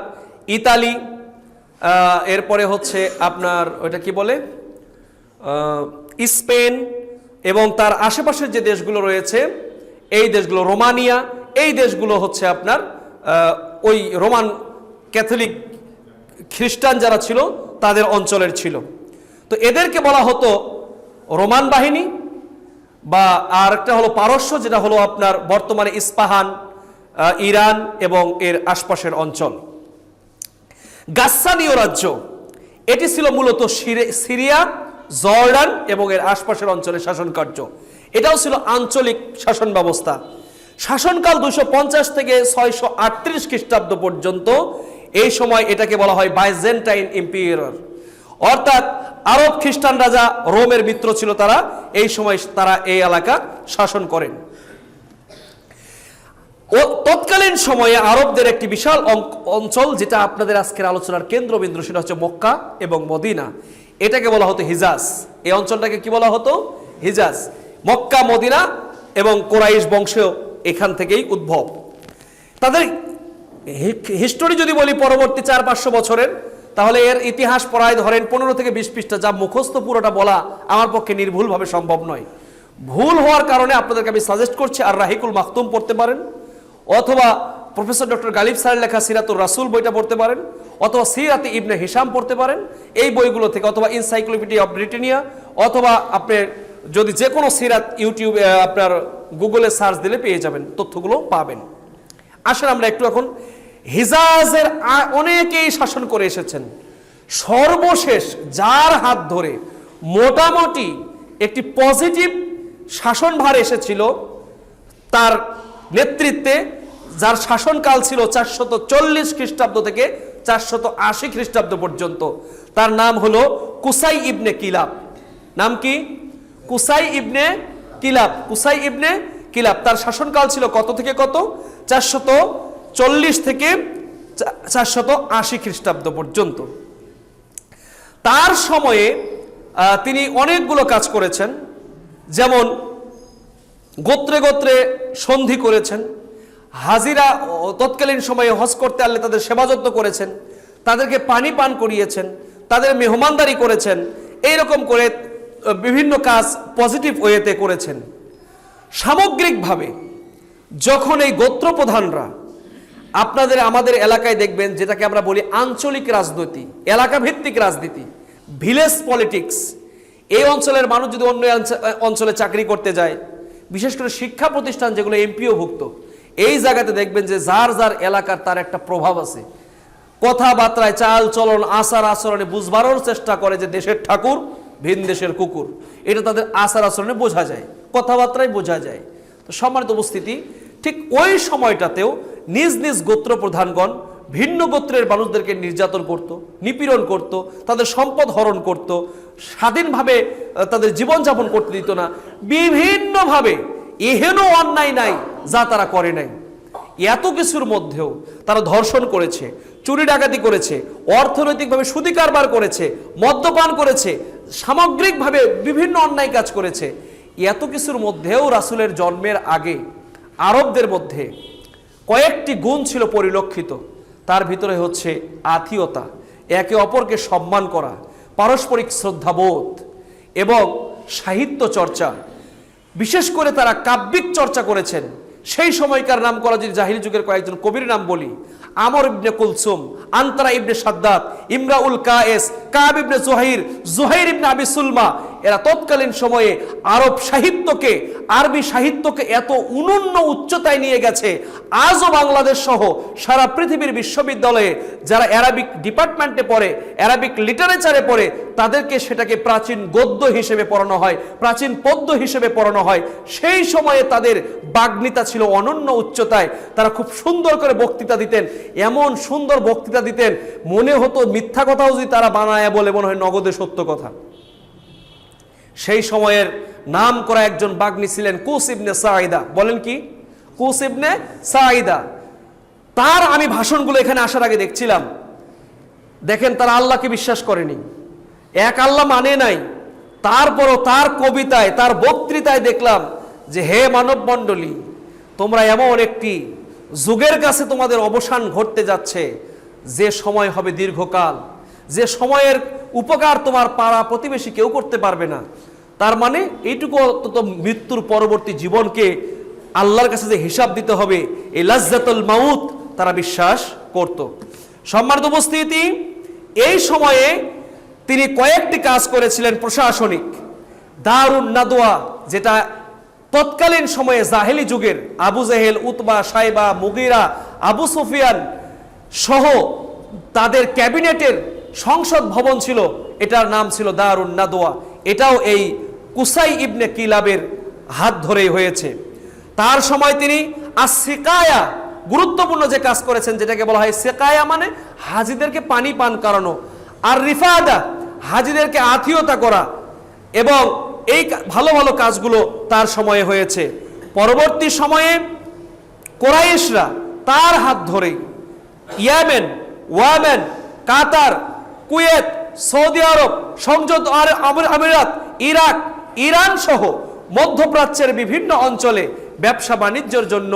ইতালি, এরপরে হচ্ছে আপনার ওইটা কি বলে স্পেন এবং তার আশেপাশের যে দেশগুলো রয়েছে, এই দেশগুলো, রোমানিয়া, এই দেশগুলো হচ্ছে আপনার ওই রোমান ক্যাথলিক খ্রিস্টান যারা ছিল তাদের অঞ্চলের ছিল। তো এদেরকে বলা হতো রোমান বাহিনী, বা আর একটা হলো পারস্য, যেটা হলো আপনার বর্তমানে ইস্পাহান, ইরান এবং এর আশপাশের অঞ্চল। গাসসানীয় রাজ্য, এটি ছিল মূলত সিরিয়া, জর্ডান এবং এর আশপাশের অঞ্চলের শাসন কার্য। এটাও ছিল আঞ্চলিক শাসন ব্যবস্থা। শাসনকাল 250 থেকে 638 খ্রিস্টাব্দ পর্যন্ত। এই সময় এটাকে বলা হয় বাইজেন্টাইন এম্পায়ার, অর্থাৎ আরব খ্রিস্টান রাজা রোমের মিত্র ছিল তারা, এই সময় তারা এই এলাকা শাসন করেন। ও তৎকালীন সময়ে আরবদের একটি বিশাল অঞ্চল, যেটা আপনাদের আজকের আলোচনার কেন্দ্রবিন্দু, সেটা হচ্ছে মক্কা এবং মদিনা। এটাকে বলা হতো হিজাজ। এই অঞ্চলটাকে কি বলা হতো? হিজাজ। মক্কা, মদিনা এবং কোরাইশ বংশ এখান থেকেই উদ্ভব। তাদের হিস্টোরি যদি বলি পরবর্তী 400-500 বছরের, তাহলে এর ইতিহাস প্রায় ধরেন 15 থেকে 20 পৃষ্ঠা, যা মুখস্থ পুরোটা বলা আমার পক্ষে নির্ভুলভাবে সম্ভব নয়। ভুল হওয়ার কারণে আপনাদেরকে আমি সাজেস্ট করছি আর রাহিকুল মাখতুম পড়তে পারেন, অথবা প্রফেসর ডক্টর গালিব স্যারের লেখা সিরাতুর রাসূল বইটা পড়তে পারেন, অথবা সিরাতে ইবনে হিশাম পড়তে পারেন এই বইগুলো থেকে, অথবা ইনসাইক্লোপিডিয়া অফ ব্রিটানিয়া, অথবা আপনি যদি যে কোনো সিরাত ইউটিউবে আপনার গুগলে সার্চ দিলে পেয়ে যাবেন, তথ্যগুলো পাবেন। আসলে আমরা একটু এখন হিজাজের অনেকেই শাসন করে এসেছেন। সর্বশেষ যার হাত ধরে মোটামুটি একটি পজিটিভ শাসনভার এসেছিল, তার নেতৃত্বে, যার শাসনকাল ছিল 440 খ্রিস্টাব্দ থেকে 480 খ্রিস্টাব্দ পর্যন্ত, তার নাম হলো কুসাই ইবনে কিলাব। নাম কি? কুসাই ইবনে কিলাব। কুসাই ইবনে কিলাব, তার শাসনকাল ছিল কত থেকে কত? 440 থেকে 480 খ্রিস্টাব্দ পর্যন্ত। তার সময়ে তিনি অনেকগুলো কাজ করেছেন, যেমন গোত্রে গোত্রে সন্ধি করেছেন, হাজিরা তৎকালীন সময়ে হজ করতে আসলে তাদের সেবা যত্ন করেছেন, তাদেরকে পানি পান করিয়েছেন, তাদের মেহমানদারি করেছেন, এইরকম করে বিভিন্ন কাজ পজিটিভ ওয়েতে করেছেন। সামগ্রিকভাবে যখন এই গোত্র প্রধানরা আপনাদের আমাদের এলাকায় দেখবেন, যেটাকে আমরা বলি আঞ্চলিক রাজনীতি, এলাকা ভিত্তিক রাজনীতি, ভিলেজ পলিটিক্স, এই অঞ্চলের মানুষ যদি অন্য অঞ্চলে চাকরি করতে যায়, বিশেষ করে শিক্ষা প্রতিষ্ঠান যেগুলো এমপিও ভুক্ত, এই জায়গাতে দেখবেন যে যার যার এলাকার তার একটা প্রভাব আছে। কথাবার্তায়, চাল চলন, আচার আচরণে বুঝবারও চেষ্টা করে যে দেশের ঠাকুর ভিন দেশের কুকুর, এটা তাদের আচার আচরণে বোঝা যায়, কথাবার্তায় বোঝা যায়। তো সম্মানিত উপস্থিতি, ঠিক ওই সময়টাতেও নিজ নিজ গোত্র প্রধানগণ ভিন্ন গোত্রের মানুষদেরকে নির্যাতন করত, নিপীড়ন করত, তাদের সম্পদ হরণ করত, স্বাধীনভাবে তাদের জীবনযাপন করতে দিত না। বিভিন্নভাবে এহেন অন্যায় নাই যা তারা করে নাই। এত কিছুর মধ্যেও তারা ধর্ষণ করেছে, চুরি ডাকাতি করেছে, অর্থনৈতিকভাবে সুদি কারবার করেছে, মদ্যপান করেছে, সামগ্রিকভাবে বিভিন্ন অন্যায় কাজ করেছে। এত কিছুর মধ্যেও রাসূলের জন্মের আগে আরবদের মধ্যে কয়েকটি গুণ ছিল পরিলক্ষিত। তার ভিতরে হচ্ছে আতিথ্যতা, একে অপরকে সম্মান করা, পারস্পরিক শ্রদ্ধাবোধ এবং সাহিত্য চর্চা। বিশেষ করে তারা কাব্যিক চর্চা করেছেন। সেই সময়কার নাম করা যদি জাহিলি যুগের কয়েকজন কবির নাম বলি, আমর ইবনে কুলসুম, আন্তরা ইবনে সাদ্দাত, ইমরাউল কায়েস, কাব ইবনে জুহাইর, জুহাইর ইবনে আবি সুলমা, এরা তৎকালীন সময়ে আরব সাহিত্যকে, আরবি সাহিত্যকে এত অনন্য উচ্চতায় নিয়ে গেছে। আজও বাংলাদেশ সহ সারা পৃথিবীর বিশ্ববিদ্যালয়ে যারা অ্যারাবিক ডিপার্টমেন্টে পড়ে, অ্যারাবিক লিটারেচারে পড়ে, তাদেরকে সেটাকে প্রাচীন গদ্য হিসেবে পড়ানো হয়, প্রাচীন পদ্য হিসেবে পড়ানো হয়। সেই সময়ে তাদের বাগ্মিতা ছিল অনন্য উচ্চতায়। তারা খুব সুন্দর করে বক্তৃতা দিতেন, এমন সুন্দর বক্তৃতা দিতেন মনে হতো মিথ্যা কথাও যদি তারা বানায় বলে মনে হয় নগদে সত্য কথা। সেই সময়ের নাম করা একজন বাগ্মী ছিলেন কুস ইবনে সাঈদা। বলেন কি? কুস ইবনে সাঈদা। তার আমি ভাষণগুলো এখানে আসার আগে দেখছিলাম। দেখেন, তারা আল্লাহকে বিশ্বাস করেনি, এক আল্লাহ মানে নাই। তারপরও তার কবিতায়, তার বক্তৃতায় দেখলাম যে হে মানব মণ্ডলী, তোমরা এমন একটি যুগের কাছে তোমাদের অবসান ঘটতে যাচ্ছে যে সময় হবে দীর্ঘকাল, যে সময়ের উপকার তোমার পাড়া প্রতিবেশী কেউ করতে পারবে না। তার মানে এইটুকু অন্তত মৃত্যুর পরবর্তী জীবনকে আল্লাহর কাছে যে হিসাব দিতে হবে, এই লাজ্জাতুল মাউত তারা বিশ্বাস করত। সম্মানিত উপস্থিতি, এই সময়ে তিনি কয়েকটি কাজ করেছিলেন প্রশাসনিক। দারুন নাদওয়া, যেটা তৎকালীন সময়ে জাহেলি যুগের আবু জেহেল, উতবা, সাইবা, মুগিরা, আবু সুফিয়ান সহ তাদের ক্যাবিনেটের সংসদ ভবন ছিল, এটার নাম ছিল দারুন নাদওয়া। এটাও এই কুসাই ইবনে কিলাবের হাত ধরেই হয়েছে। তার সময় তিনি আসিকায়া, গুরুত্বপূর্ণ যে কাজ করেছেন, যেটাকে বলা হয় সেকায়া, মানে হাজিদেরকে পানি পান করানো, আর রিফাদা, হাজিদেরকে আতিথ্যতা করা, এবং এই ভালো ভালো কাজগুলো তার সময়ে হয়েছে। পরবর্তী সময়ে কোরাইশরা তার হাত ধরেই ইয়েমেন, ওয়ামেন, কাতার, কুয়েত, সৌদি আরব, সংযুক্ত আরব আমিরাত, ইরাক, ইরান সহ মধ্যপ্রাচ্যের বিভিন্ন অঞ্চলে ব্যবসা বাণিজ্যের জন্য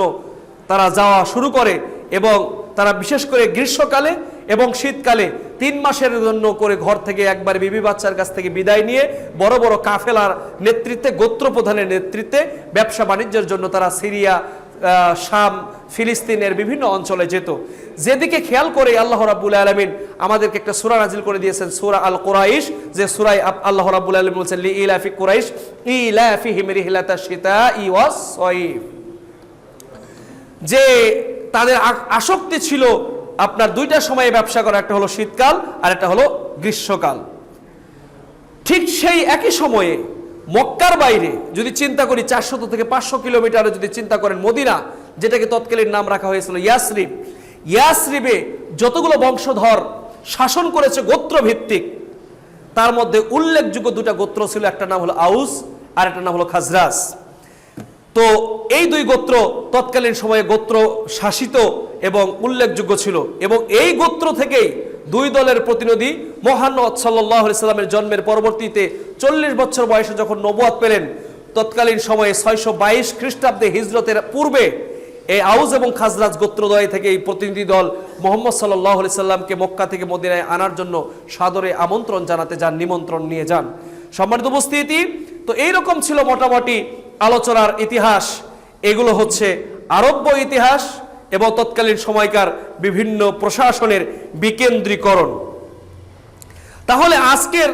তারা যাওয়া শুরু করে, এবং তারা বিশেষ করে গ্রীষ্মকালে এবং শীতকালে 3 মাসের জন্য করে ঘর থেকে একবার বিবি বাচ্চার কাছ থেকে বিদায় নিয়ে বড় বড় কাফেলার নেতৃত্বে, গোত্র প্রধানের নেতৃত্বে ব্যবসা বাণিজ্যের জন্য তারা সিরিয়া, শাম, ফিলিস্তিনের বিভিন্ন অঞ্চলে যেত। যেদিকে খেয়াল করে আল্লাহ রাব্বুল আলামিন আমাদেরকে একটা সূরা নাজিল করে দিয়েছেন, সূরা আল কুরাইশ, যে সূরায় আল্লাহ রাব্বুল আলামিন বলেছেন লিইলাফি কুরাইশ ইলাফিহিম রিহলাতাশ শিতাই ওয়াস সাইফ, যে তাদের আসক্তি ছিল আপনার দুইটা সময়ে ব্যবসা করা, একটা হলো শীতকাল আর একটা হলো গ্রীষ্মকাল। ঠিক সেই একই সময়ে মক্কার বাইরে যদি চিন্তা করি, 400 থেকে 500 কিলোমিটারে যদি চিন্তা করেন, মদিনা, যেটাকে তৎকালীন নাম রাখা হয়েছিল ইয়াসরিব, ইয়াসরিবে যতগুলো বংশধর শাসন করেছে গোত্র ভিত্তিক, তার মধ্যে উল্লেখযোগ্য দুটা গোত্র ছিল, একটা নাম হলো আউস আর একটা নাম হলো খাজরাজ। তো এই দুই গোত্র তৎকালীন সময়ে গোত্র শাসিত এবং উল্লেখযোগ্য ছিল, এবং এই গোত্র থেকেই দুই দলের প্রতিনিধি মুহাম্মদ সাল্লাল্লাহু আলাইহি সাল্লামের জন্মের পরবর্তীতে 40 বছর বয়সে যখন নবুয়ত পেলেন, তৎকালীন সময়ে 622 খ্রিস্টাব্দে হিজরতের পূর্বে এই আউস এবং খাজরাজ গোত্রদ্বয় থেকে এই প্রতিনিধি দল মুহাম্মদ সাল্লাল্লাহু আলাইহি সাল্লামকে মক্কা থেকে মদিনায় আনার জন্য সাদরে আমন্ত্রণ জানাতে যান, নিমন্ত্রণ নিয়ে যান। সম্মানিত উপস্থিতি, তো এইরকম ছিল মোটামুটি আলোচনার ইতিহাস। এগুলো হচ্ছে আরব্য ইতিহাস এবং তৎকালীন সময়কার বিভিন্ন প্রশাসনের বিকেন্দ্রীকরণ। তাহলে আজকের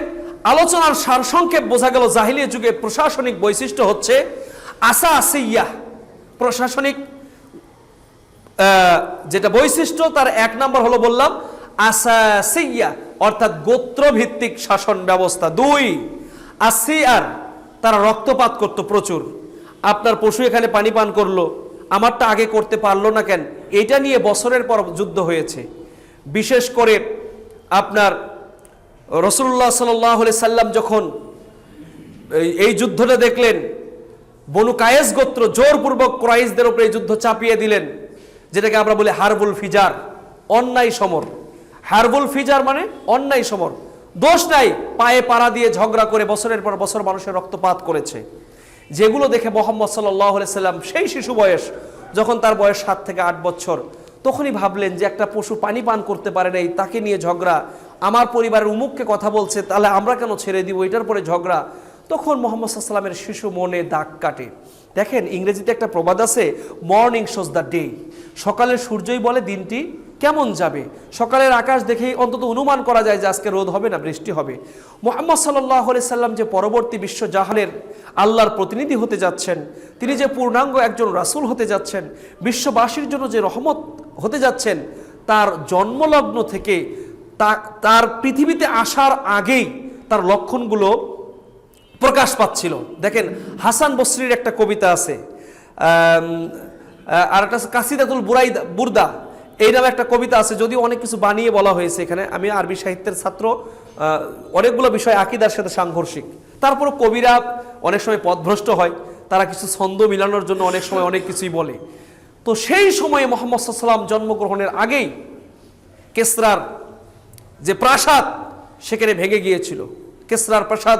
আলোচনার সারসংক্ষেপ বোঝা গেল, জাহিলিয়া যুগে প্রশাসনিক বৈশিষ্ট্য হচ্ছে আসাসিয়া। প্রশাসনিক যেটা বৈশিষ্ট্য, তার 1 নম্বর হলো বললাম আসাসিয়া, অর্থাৎ গোত্রভিত্তিক শাসন ব্যবস্থা। 2 আসিয়ার, তারা রক্তপাত করত প্রচুর। আপনার পশু এখানে পানি পান করলো, আমারটা আগে করতে পারলো না কেন, এটা নিয়ে বছরের পর যুদ্ধ হয়েছে। বিশেষ করে আপনার রাসূলুল্লাহ সাল্লাল্লাহু আলাইহি সাল্লাম যখন এই যুদ্ধটা দেখলেন, বনু কায়েস গোত্র জোরপূর্বক কুরাইশদের উপরে এই যুদ্ধ চাপিয়ে দিলেন, যেটাকে আমরা বলি হারবুল ফিজার, অন্যায় সমর। হারবুল ফিজার মানে অন্যায় সমর, দোষ নাই, পায়ে পাড়া দিয়ে ঝগড়া করে বছরের পর বছর মানুষের রক্তপাত করেছে। যেগুলো দেখে মুহাম্মদ সাল্লাল্লাহু আলাইহি সাল্লাম সেই শিশু বয়স, যখন তার বয়স 7 থেকে 8 বছর, তখনই ভাবলেন যে একটা পশু পানি পান করতে পারে নাই, তাকে নিয়ে ঝগড়া, আমার পরিবারের উমুককে কথা বলছে, তাহলে আমরা কেন ছেড়ে দিব, এটার পরে ঝগড়া। তখন মুহাম্মদ সাল্লাল্লাহু আলাইহি সাল্লামের শিশু মনে দাগ কাটে। দেখেন, ইংরেজিতে একটা প্রবাদ আছে, মর্নিং শোজ দ্য ডে, সকালের সূর্যই বলে দিনটি কেমন যাবে। সকালের আকাশ দেখেই অন্তত অনুমান করা যায় যে আজকে রোদ হবে না বৃষ্টি হবে। মুহাম্মদ সাল্লাল্লাহু আলাইহি সাল্লাম যে পরবর্তী বিশ্বজাহানের আল্লাহর প্রতিনিধি হতে যাচ্ছেন, তিনি যে পূর্ণাঙ্গ একজন রাসূল হতে যাচ্ছেন, বিশ্ববাসীর জন্য যে রহমত হতে যাচ্ছেন, তার জন্মলগ্ন থেকে তার পৃথিবীতে আসার আগেই তার লক্ষণগুলো প্রকাশ পাচ্ছিল। দেখেন, হাসান বসরির একটা কবিতা আছে, আর একটা কাসিদাতুল বুরদা এই নামে একটা কবিতা আছে, যদিও অনেক কিছু বানিয়ে বলা হয়েছে এখানে। আমি আরবি সাহিত্যের ছাত্র, অনেকগুলো বিষয় আকীদার সাথে সাংঘর্ষিক, তারপরও কবিরা অনেক সময় পথভ্রষ্ট হয়, তারা কিছু ছন্দ মিলানোর জন্য অনেক সময় অনেক কিছুই বলে। তো সেই সময়ে মুহাম্মদ সাল্লাল্লাহু আলাইহি সাল্লাম জন্মগ্রহণের আগেই কেসরার যে প্রাসাদ সেখানে ভেঙে গিয়েছিল, কেসরার প্রাসাদ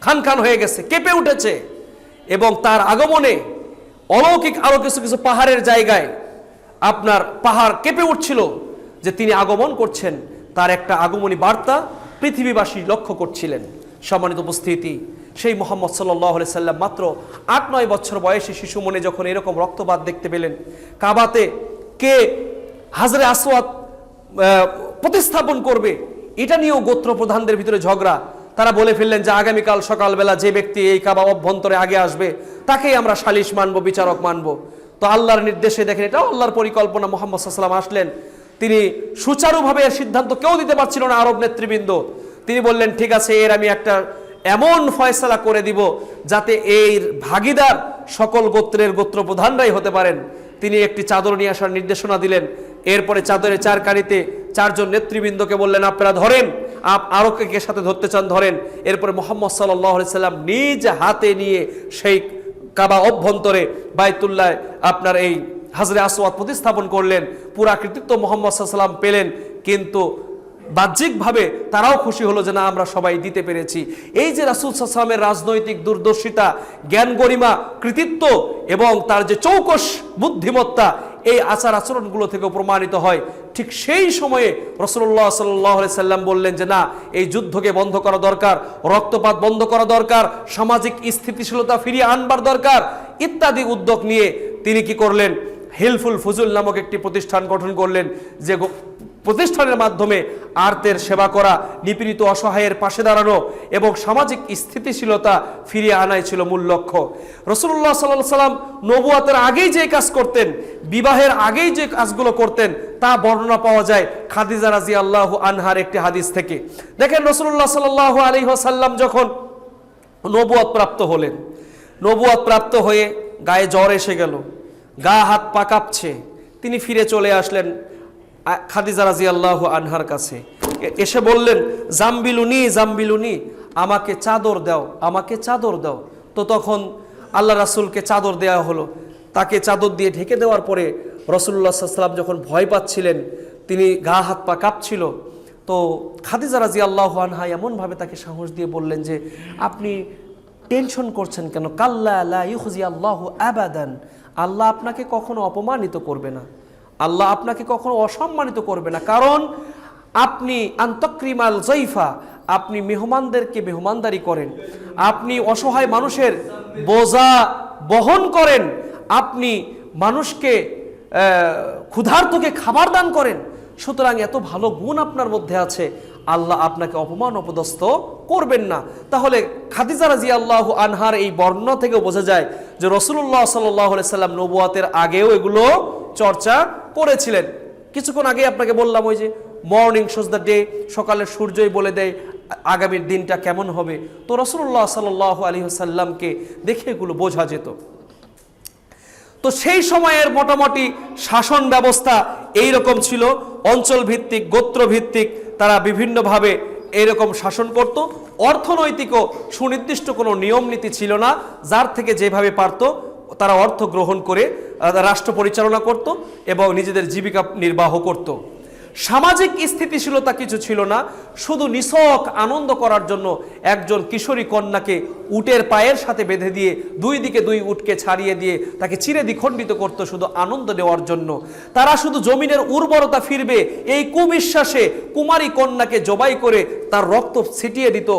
খান খান হয়ে গেছে, কেঁপে উঠেছে, এবং তার আগমনে অলৌকিক আরো কিছু কিছু পাহাড়ের জায়গায় আপনার পাহাড় কেঁপে উঠছিল যে তিনি আগমন করছেন। তার একটা আগমনী বার্তা পৃথিবীবাসী লক্ষ্য করছিলেন। সম্মানিত উপস্থিতি, সেই মুহাম্মদ সাল্লাল্লাহু আলাইহি সাল্লাম মাত্র 8-9 বছর বয়সী শিশু মনে যখন এরকম রক্তপাত দেখতে পেলেন, কাবাতে কে হাজরে আসওয়াদ প্রতিস্থাপন করবে এটা নিয়েও গোত্র প্রধানদের ভিতরে ঝগড়া। তারা বলে ফেললেন যে আগামীকাল সকালবেলা যে ব্যক্তি এই কাবা অভ্যন্তরে আগে আসবে তাকেই আমরা সালিশ মানব, বিচারক মানব। তো আল্লাহর নির্দেশে, দেখেন এটাও আল্লাহর পরিকল্পনা, মুহাম্মদ সাল্লাল্লাহু আলাইহি সাল্লাম আসলেন, তিনি সুচারুভাবে এর সিদ্ধান্ত কেউ দিতে পারছিল না আরব নেতৃবৃন্দ। তিনি বললেন ঠিক আছে, এর আমি একটা এমন ফয়সালা করে দিব যাতে এর ভাগিদার সকল গোত্রের গোত্র প্রধানরাই হতে পারেন। তিনি একটি চাদর নিয়ে আসার নির্দেশনা দিলেন। এরপরে চাদরের 4 কানিতে 4 জন নেতৃবৃন্দকে বললেন আপনারা ধরেন, আরো কে সাথে ধরতে চান ধরেন। এরপরে মুহাম্মদ সাল্লাল্লাহু আলাইহি সাল্লাম নিজ হাতে নিয়ে সেই কাবা অভ্যন্তরে বাইতুল্লাহ আপনার এই হাজরে আসওয়াদ প্রতিস্থাপন করলেন। পুরা কৃতিত্ব মুহাম্মদ সাল্লাল্লাহু আলাইহি সাল্লাম পেলেন, কিন্তু বাহ্যিকভাবে তারাও খুশি হলো যে না, আমরা সবাই দিতে পেরেছি। এই যে রাসূল সাল্লাল্লাহু আলাইহি সাল্লামের রাজনৈতিক দূরদর্শিতা, জ্ঞান গরিমা, কৃতিত্ব এবং তার যে চৌকস বুদ্ধিমত্তা, এই আচার আচরণগুলো থেকে প্রমাণিত হয়। ঠিক সেই সময়ে রাসূলুল্লাহ সাল্লাল্লাহু আলাইহি সাল্লাম বললেন যে না, এই যুদ্ধকে বন্ধ করা দরকার, রক্তপাত বন্ধ করা দরকার, সামাজিক স্থিতিশীলতা ফিরিয়ে আনবার দরকার ইত্যাদি উদ্যোগ নিয়ে তিনি কি করলেন, হিলফুল ফুজুল নামক একটি প্রতিষ্ঠান গঠন করলেন, যে প্রতিষ্ঠানের মাধ্যমে আর্তের সেবা করা, নিপীড়িত অসহায়ের পাশে দাঁড়ানো এবং সামাজিক স্থিতিশীলতা ফিরিয়ে আনাই ছিল মূল লক্ষ্য। রাসূলুল্লাহ সাল্লাল্লাহু আলাইহি সাল্লাম নবুয়তের আগেই যে কাজ করতেন, বিবাহের আগেই যে কাজগুলো করতেন, তা বর্ণনা পাওয়া যায় খাদিজা রাদিয়াল্লাহু আনহার একটি হাদিস থেকে। দেখেন, রাসূলুল্লাহ সাল্লাল্লাহু আলাইহি ওয়াসাল্লাম যখন নবুয়ত প্রাপ্ত হলেন, নবুয়ত প্রাপ্ত হয়ে গায়ে জ্বর এসে গেল, গা হাত পা কাঁপছে, তিনি ফিরে চলে আসলেন খাদিজা রাদিয়াল্লাহু আনহার কাছে। এসে বললেন জাম্বিলুনি জাম্বিলুনি, আমাকে চাদর দাও, আমাকে চাদর দাও। তো তখন আল্লাহ রাসূলকে চাদর দেওয়া হলো। তাকে চাদর দিয়ে ঢেকে দেওয়ার পরে রাসূলুল্লাহ সাল্লাল্লাহু আলাইহি ওয়াসাল্লাম যখন ভয় পাচ্ছিলেন, তিনি গা হাত পা কাঁপছিল, তো খাদিজা রাদিয়াল্লাহু আনহা এমনভাবে তাকে সাহস দিয়ে বললেন যে আপনি টেনশন করছেন কেন, কাল্লা লা ইউখজি আল্লাহু আবাদান, আল্লাহ আপনাকে কখনো অপমানিত করবে না, আল্লাহ আপনাকে কখনো অসম্মানিত করবে না, কারণ আপনি আন্তক্রিমাল জৈফা, আপনি মেহমানদেরকে মেহমানদারি করেন, আপনি অসহায় মানুষের বোঝা বহন করেন, আপনি মানুষকে ক্ষুধার্তকে খাবার দান করেন। সুতরাং এত ভালো গুণ আপনার মধ্যে আছে, আল্লাহ আপনাকে অপমান অপদস্থ করবেন না। তাহলে খাদিজা রাদিয়াল্লাহু আনহার এই বর্ণনা থেকে বোঝা যায় যে রাসূলুল্লাহ সাল্লাল্লাহু আলাইহি সাল্লাম নবুয়তের আগেও এগুলো চর্চা করেছিলেন। কিছুক্ষণ আগে আপনাকে বললাম ওই যে মর্নিং শোজ দ্য ডে, সকালের সূর্যই বলে দেয় আগামীর দিনটা কেমন হবে। তো রাসূলুল্লাহ সাল্লাল্লাহু আলাইহি ওয়াসাল্লামকে দেখে এগুলো বোঝা যেত। তো সেই সময়ের মোটামুটি শাসন ব্যবস্থা এইরকম ছিল, অঞ্চল ভিত্তিক, গোত্র ভিত্তিক, তারা বিভিন্নভাবে এইরকম শাসন করত। অর্থনৈতিকও সুনির্দিষ্ট কোনো নিয়ম নীতি ছিল না, যার থেকে যেভাবে পারত তারা অর্থ গ্রহণ করে রাষ্ট্র পরিচালনা করত এবং নিজেদের জীবিকা নির্বাহ করত। সামাজিক স্থিতিশীলতা কিছু ছিল না, শুধু নিছক আনন্দ করার জন্য একজন কিশোরী কন্যাকে উটের পায়ের সাথে বেঁধে দিয়ে দুই দিকে দুই উটকে ছাড়িয়ে দিয়ে তাকে চিরে দ্বিখণ্ডিত করত শুধু আনন্দ নেওয়ার জন্য। তারা শুধু জমিনের উর্বরতা ফিরবে এই কুবিশ্বাসে কুমারী কন্যাকে জবাই করে তার রক্ত ছিটিয়ে দিত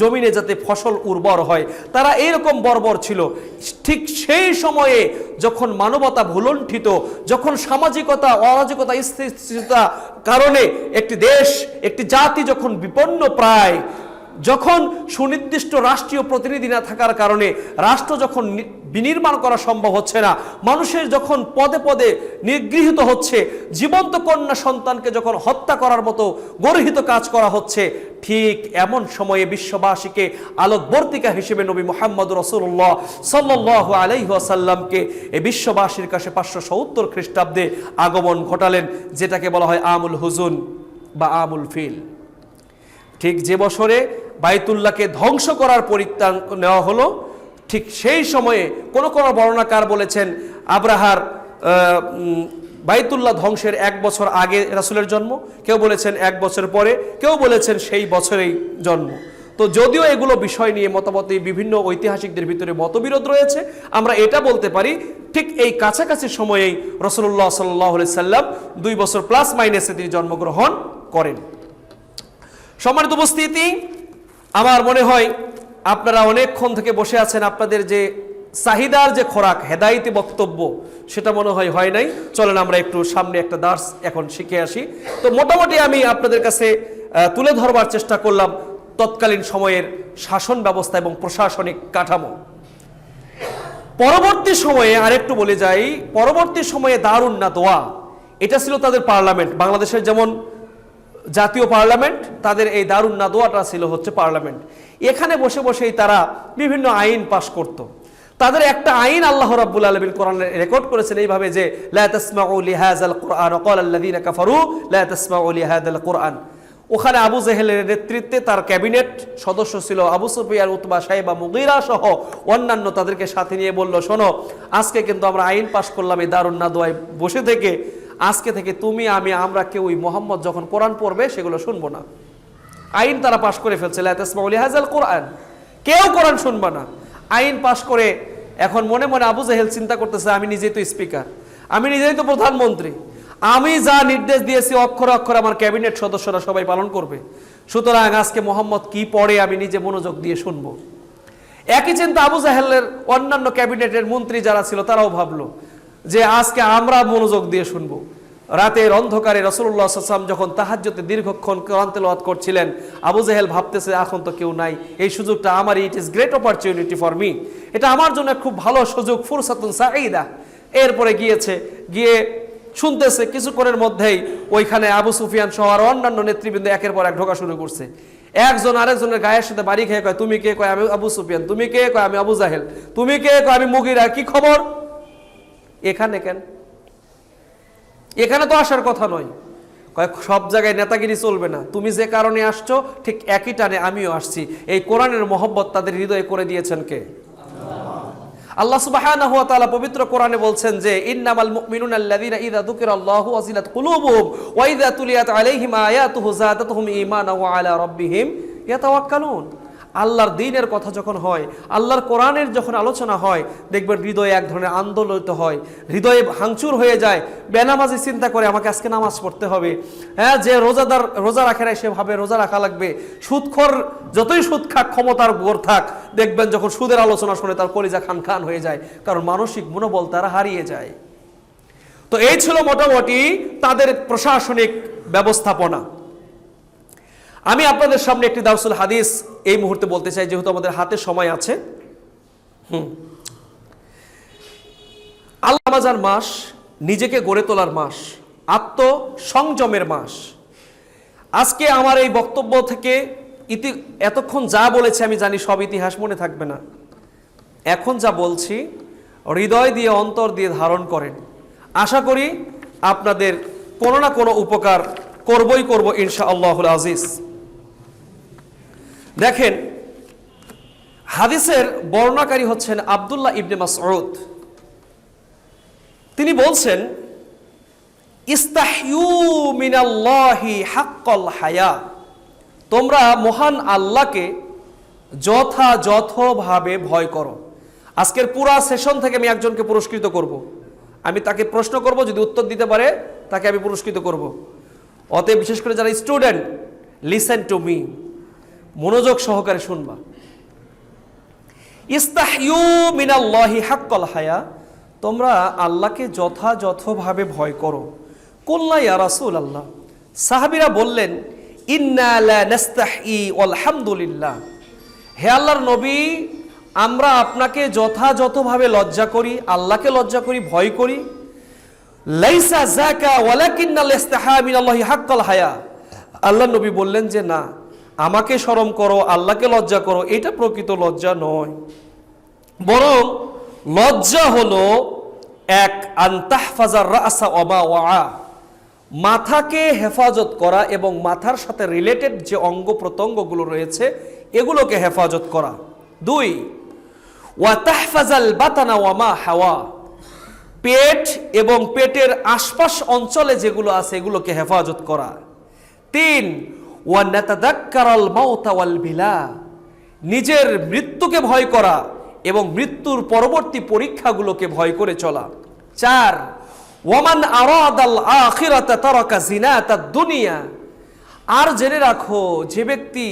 জমিনে যাতে ফসল উর্বর হয়। তারা এইরকম বর্বর ছিল। ঠিক সেই সময়ে যখন মানবতা ভুলণ্ঠিত, যখন সামাজিকতা, অরাজকতা, স্থিতিশীলতা কারণে একটি দেশ, একটি জাতি যখন বিপন্ন প্রায়, যখন সুনির্দিষ্ট রাষ্ট্রীয় প্রতিনিধি না থাকার কারণে রাষ্ট্র যখন বিনির্মাণ করা সম্ভব হচ্ছে না, মানুষের যখন পদে পদে নিগৃহীত হচ্ছে, জীবন্ত কন্যা সন্তানকে যখন হত্যা করার মতো গর্হিত কাজ করা হচ্ছে, ঠিক এমন সময়ে বিশ্ববাসীকে আলোকবর্তিকা হিসেবে নবী মুহাম্মদ রাসূলুল্লাহ সাল্লাল্লাহু আলাইহি ওয়াসাল্লামকে এই বিশ্ববাসীর কাছে 570 খ্রিস্টাব্দে আগমন ঘটালেন, যেটাকে বলা হয় আমুল হুজুন বা আমুল ফিল। ঠিক যে বছরে বাইতুল্লাহকে ধ্বংস করার পরিত্যাগ নেওয়া হলো, ঠিক সেই সময়ে কোন কোন বর্ণনাকার বলেছেন আব্রাহার বাইতুল্লাহ ধ্বংসের 1 বছর আগে রাসূলের জন্ম, কেউ বলেছেন 1 বছর পরে, কেউ বলেছেন সেই বছরেই জন্ম। তো যদিও এগুলো বিষয় নিয়ে মতামতে বিভিন্ন ঐতিহাসিকদের ভিতরে মতবিরোধ রয়েছে, আমরা এটা বলতে পারি ঠিক এই কাছাকাছি সময়েই রাসূলুল্লাহ সাল্লাল্লাহু আলাইহি সাল্লাম 2 বছর প্লাস মাইনাসে তিনি জন্মগ্রহণ করেন। সম্মানিত উপস্থিতি, আমার মনে হয় আপনারা অনেকক্ষণ থেকে বসে আছেন, আপনাদের যে চাহিদার যে খোরাক হেদায়েতি বক্তব্য সেটা মনে হয় নাই। চলেন আমরা একটু সামনে একটা দার্স এখন শিখে আসি। তো মোটামুটি আমি আপনাদের কাছে তুলে ধরবার চেষ্টা করলাম তৎকালীন সময়ের শাসন ব্যবস্থা এবং প্রশাসনিক কাঠামো। পরবর্তী সময়ে আরেকটু বলে যাই, পরবর্তী সময়ে দারুন নাদওয়া এটা ছিল তাদের পার্লামেন্ট। বাংলাদেশের যেমন জাতীয় পার্লামেন্ট, তাদের এই দারুন নাদওয়াটা ছিল হচ্ছে পার্লামেন্ট। এখানে বসে বসেই তারা বিভিন্ন আইন পাশ করত। তাদের একটা আইন আল্লাহ রাব্বুল আলামিন কোরআনে রেকর্ড করেছেন এইভাবে যে লা তাসমাউ লিহাযাল কুরআন ক্বাল আল্লাযীনা কাফারু লা তাসমাউ লিহাযাল কুরআন। ওখানে আবু জেহেলের নেতৃত্বে তার ক্যাবিনেট সদস্য ছিল আবু সুফিয়ান, উতবা, শাইবা, মুগীরা সহ অন্যান্য, তাদেরকে সাথে নিয়ে বলল, শোনো আজকে কিন্তু আমরা আইন পাশ করলাম এই দারুন নাদওয়ায় বসে থেকে, আজকে থেকে তুমি আমরা কেউই মোহাম্মদ যখন কোরআন পড়বে সেগুলো শুনবো না। আইন তারা পাশ করে ফেলছে, লা তাসমাউ লিহাযাল কুরআন, কেউ কোরআন শুনবে না। আইন পাশ করে এখন মনে মনে আবু জেহেল চিন্তা করতেছে, আমি নিজেই তো স্পিকার, আমি নিজেই তো প্রধানমন্ত্রী, আমি যা নির্দেশ দিয়েছি অক্ষরে অক্ষরে আমার ক্যাবিনেট সদস্যরা সবাই পালন করবে, সুতরাং আজকে মোহাম্মদ কি পড়ে আমি নিজে মনোযোগ দিয়ে শুনবো। একই চিন্তা আবু জাহেলের অন্যান্য ক্যাবিনেটের মন্ত্রী যারা ছিল তারাও ভাবলো যে আজকে আমরা মনোযোগ দিয়ে শুনবো। রাতের অন্ধকারে রাসূলুল্লাহ সাল্লাল্লাহু আলাইহি ওয়াসাল্লাম যখন তাহাজ্জুদে দীর্ঘক্ষণ কোরআন তেলাওয়াত করছিলেন, আবু জাহেল ভাবতেছে এখন তো কেউ নাই, এই সুযোগটা আমারই, it is great opportunity for me, এটা আমার জন্য খুব ভালো সুযোগ, ফুরসাতুন সাঈদা। এরপরে গিয়ে শুনতেছে, কিছুক্ষণের মধ্যেই ওইখানে আবু সুফিয়ান সহ আর অন্যান্য নেতৃবৃন্দ একের পর এক ঢোকা শুরু করছে। একজন আরেকজনের গায়ের সাথে বাড়ি খেয়ে কয়, তুমি কে? কয় আমি আবু সুফিয়ান। তুমি কে? কয় আমি আবু জাহেল। তুমি কে? কয় আমি মুগীরা। কি খবর? এখানে কেন? এখানে তো আসার কথা নয়। কয় সব জায়গায় নেতাগিরি চলবে না, তুমি যে কারণে আসছো ঠিক একই টানে আমিও আসছি। এই কোরআনের মহব্বত তাদের হৃদয়ে করে দিয়েছেন কে? আল্লাহ সুবহানাহু ওয়া তাআলা পবিত্র কোরআনে বলছেন যে ইন্নামাল মুমিনুনা আল্লাযীনা ইযা যুকিরাল্লাহু ওয়াজিলাত কুলুবুহুম ওয়া ইযা তুলিয়াত আলাইহিম আয়াতুহু যাদাতুহুম ঈমানান ওয়া আলা রাব্বিহিম ইয়াতাওয়াক্কালুন। আল্লাহর দ্বীনের কথা যখন হয়, আল্লাহর কোরআনের যখন আলোচনা হয়, দেখবেন হৃদয়ে এক ধরনের আন্দোলিত হয়, হৃদয়ে ভাঙচুর হয়ে যায়। বেনামাজি চিন্তা করে আমাকে আজকে নামাজ পড়তে হবে, হ্যাঁ, যে রোজাদার রোজা রাখে না সেভাবে রোজা রাখা লাগবে। সুদখোর যতই সুদ খাক, ক্ষমতার গোর থাক, দেখবেন যখন সুদের আলোচনা শুনে তার কলিজা খান খান হয়ে যায়, কারণ মানসিক মনোবল তারা হারিয়ে যায়। তো এই ছিল মোটামুটি তাদের প্রশাসনিক ব্যবস্থাপনা। আমি আপনাদের সামনে একটি দারসুল হাদিস এই মুহূর্তে বলতে চাই, যেহেতু আমাদের হাতে সময় আছে। আল্লাহ রমজান মাস নিজেকে গড়ে তোলার মাস, আত্মসংযমের মাস। আজকে আমার এই বক্তব্য থেকে এতক্ষণ যা বলেছি আমি জানি সব ইতিহাস মনে থাকবে না। এখন যা বলছি হৃদয় দিয়ে, অন্তর দিয়ে ধারণ করেন। আশা করি আপনাদের কোনো না কোনো উপকার করব ইনশাআল্লাহুল আজিজ। দেখেন, হাদিসের বর্ণনাকারী হচ্ছেন আব্দুল্লাহ ইবনে মাসউদ। তিনি বলছেন, ইস্তাহইউ মিনাল্লাহি হাক্কাল হায়া, তোমরা মহান আল্লাহকে যথাযথভাবে ভয় করো। আজকের পুরা সেশন থেকে আমি একজনকে পুরস্কৃত করব। আমি তাকে প্রশ্ন করব, যদি উত্তর দিতে পারে তাকে আমি পুরস্কৃত করব। অতএব বিশেষ করে যারা স্টুডেন্ট, লিসেন টু মি, মনোযোগ সহকারে শুনবা। ইস্তাহইউ মিনাল্লাহি হাক্কাল হায়া, তোমরা আল্লাহকে যথাযথভাবে ভয় করো। কুল্লা ইয়া রাসূলুল্লাহ, সাহাবীরা বললেন, ইন্না লা নাস্তাহি ওয়াল হামদুলিল্লাহ, হে আল্লাহর নবী, আমরা আপনাকে যথাযথভাবে লজ্জা করি, আল্লাহকে লজ্জা করি, ভয় করি। লাইসা যাকা ওয়ালাকিন্নাল ইস্তিহা মিনাল্লাহি হাক্কাল হায়া, আল্লাহর নবী বললেন যে না, আমাকে শরম করো, আল্লাহকে লজ্জা করো, এটা প্রকৃত লজ্জা নয়, বরং লজ্জা হলো এক আনতাহফাজার রাসা ওয়া ওয়া, মাথাকে হেফাজত করা এবং মাথার সাথে রিলেটেড যে অঙ্গ প্রত্যঙ্গগুলো রয়েছে এগুলোকে হেফাজত করা। 2 ওয়া তাহফাজাল বাতানা ওয়া মা হাওয়া, পেট এবং পেটের আশপাশ অঞ্চলে যেগুলো আছে এগুলোকে হেফাজত করা। 3 ওয়া নাতাযাক্কারাল মাউতা ওয়াল বিলা, নিজের মৃত্যুকে ভয় করা এবং মৃত্যুর পরবর্তী পরীক্ষাগুলোকে ভয় করে চলা। 4 ওয়ামান আরাদাল আখিরাতা তারাকা জিনাতাদ দুনিয়া, আর জেনে রাখো যে ব্যক্তি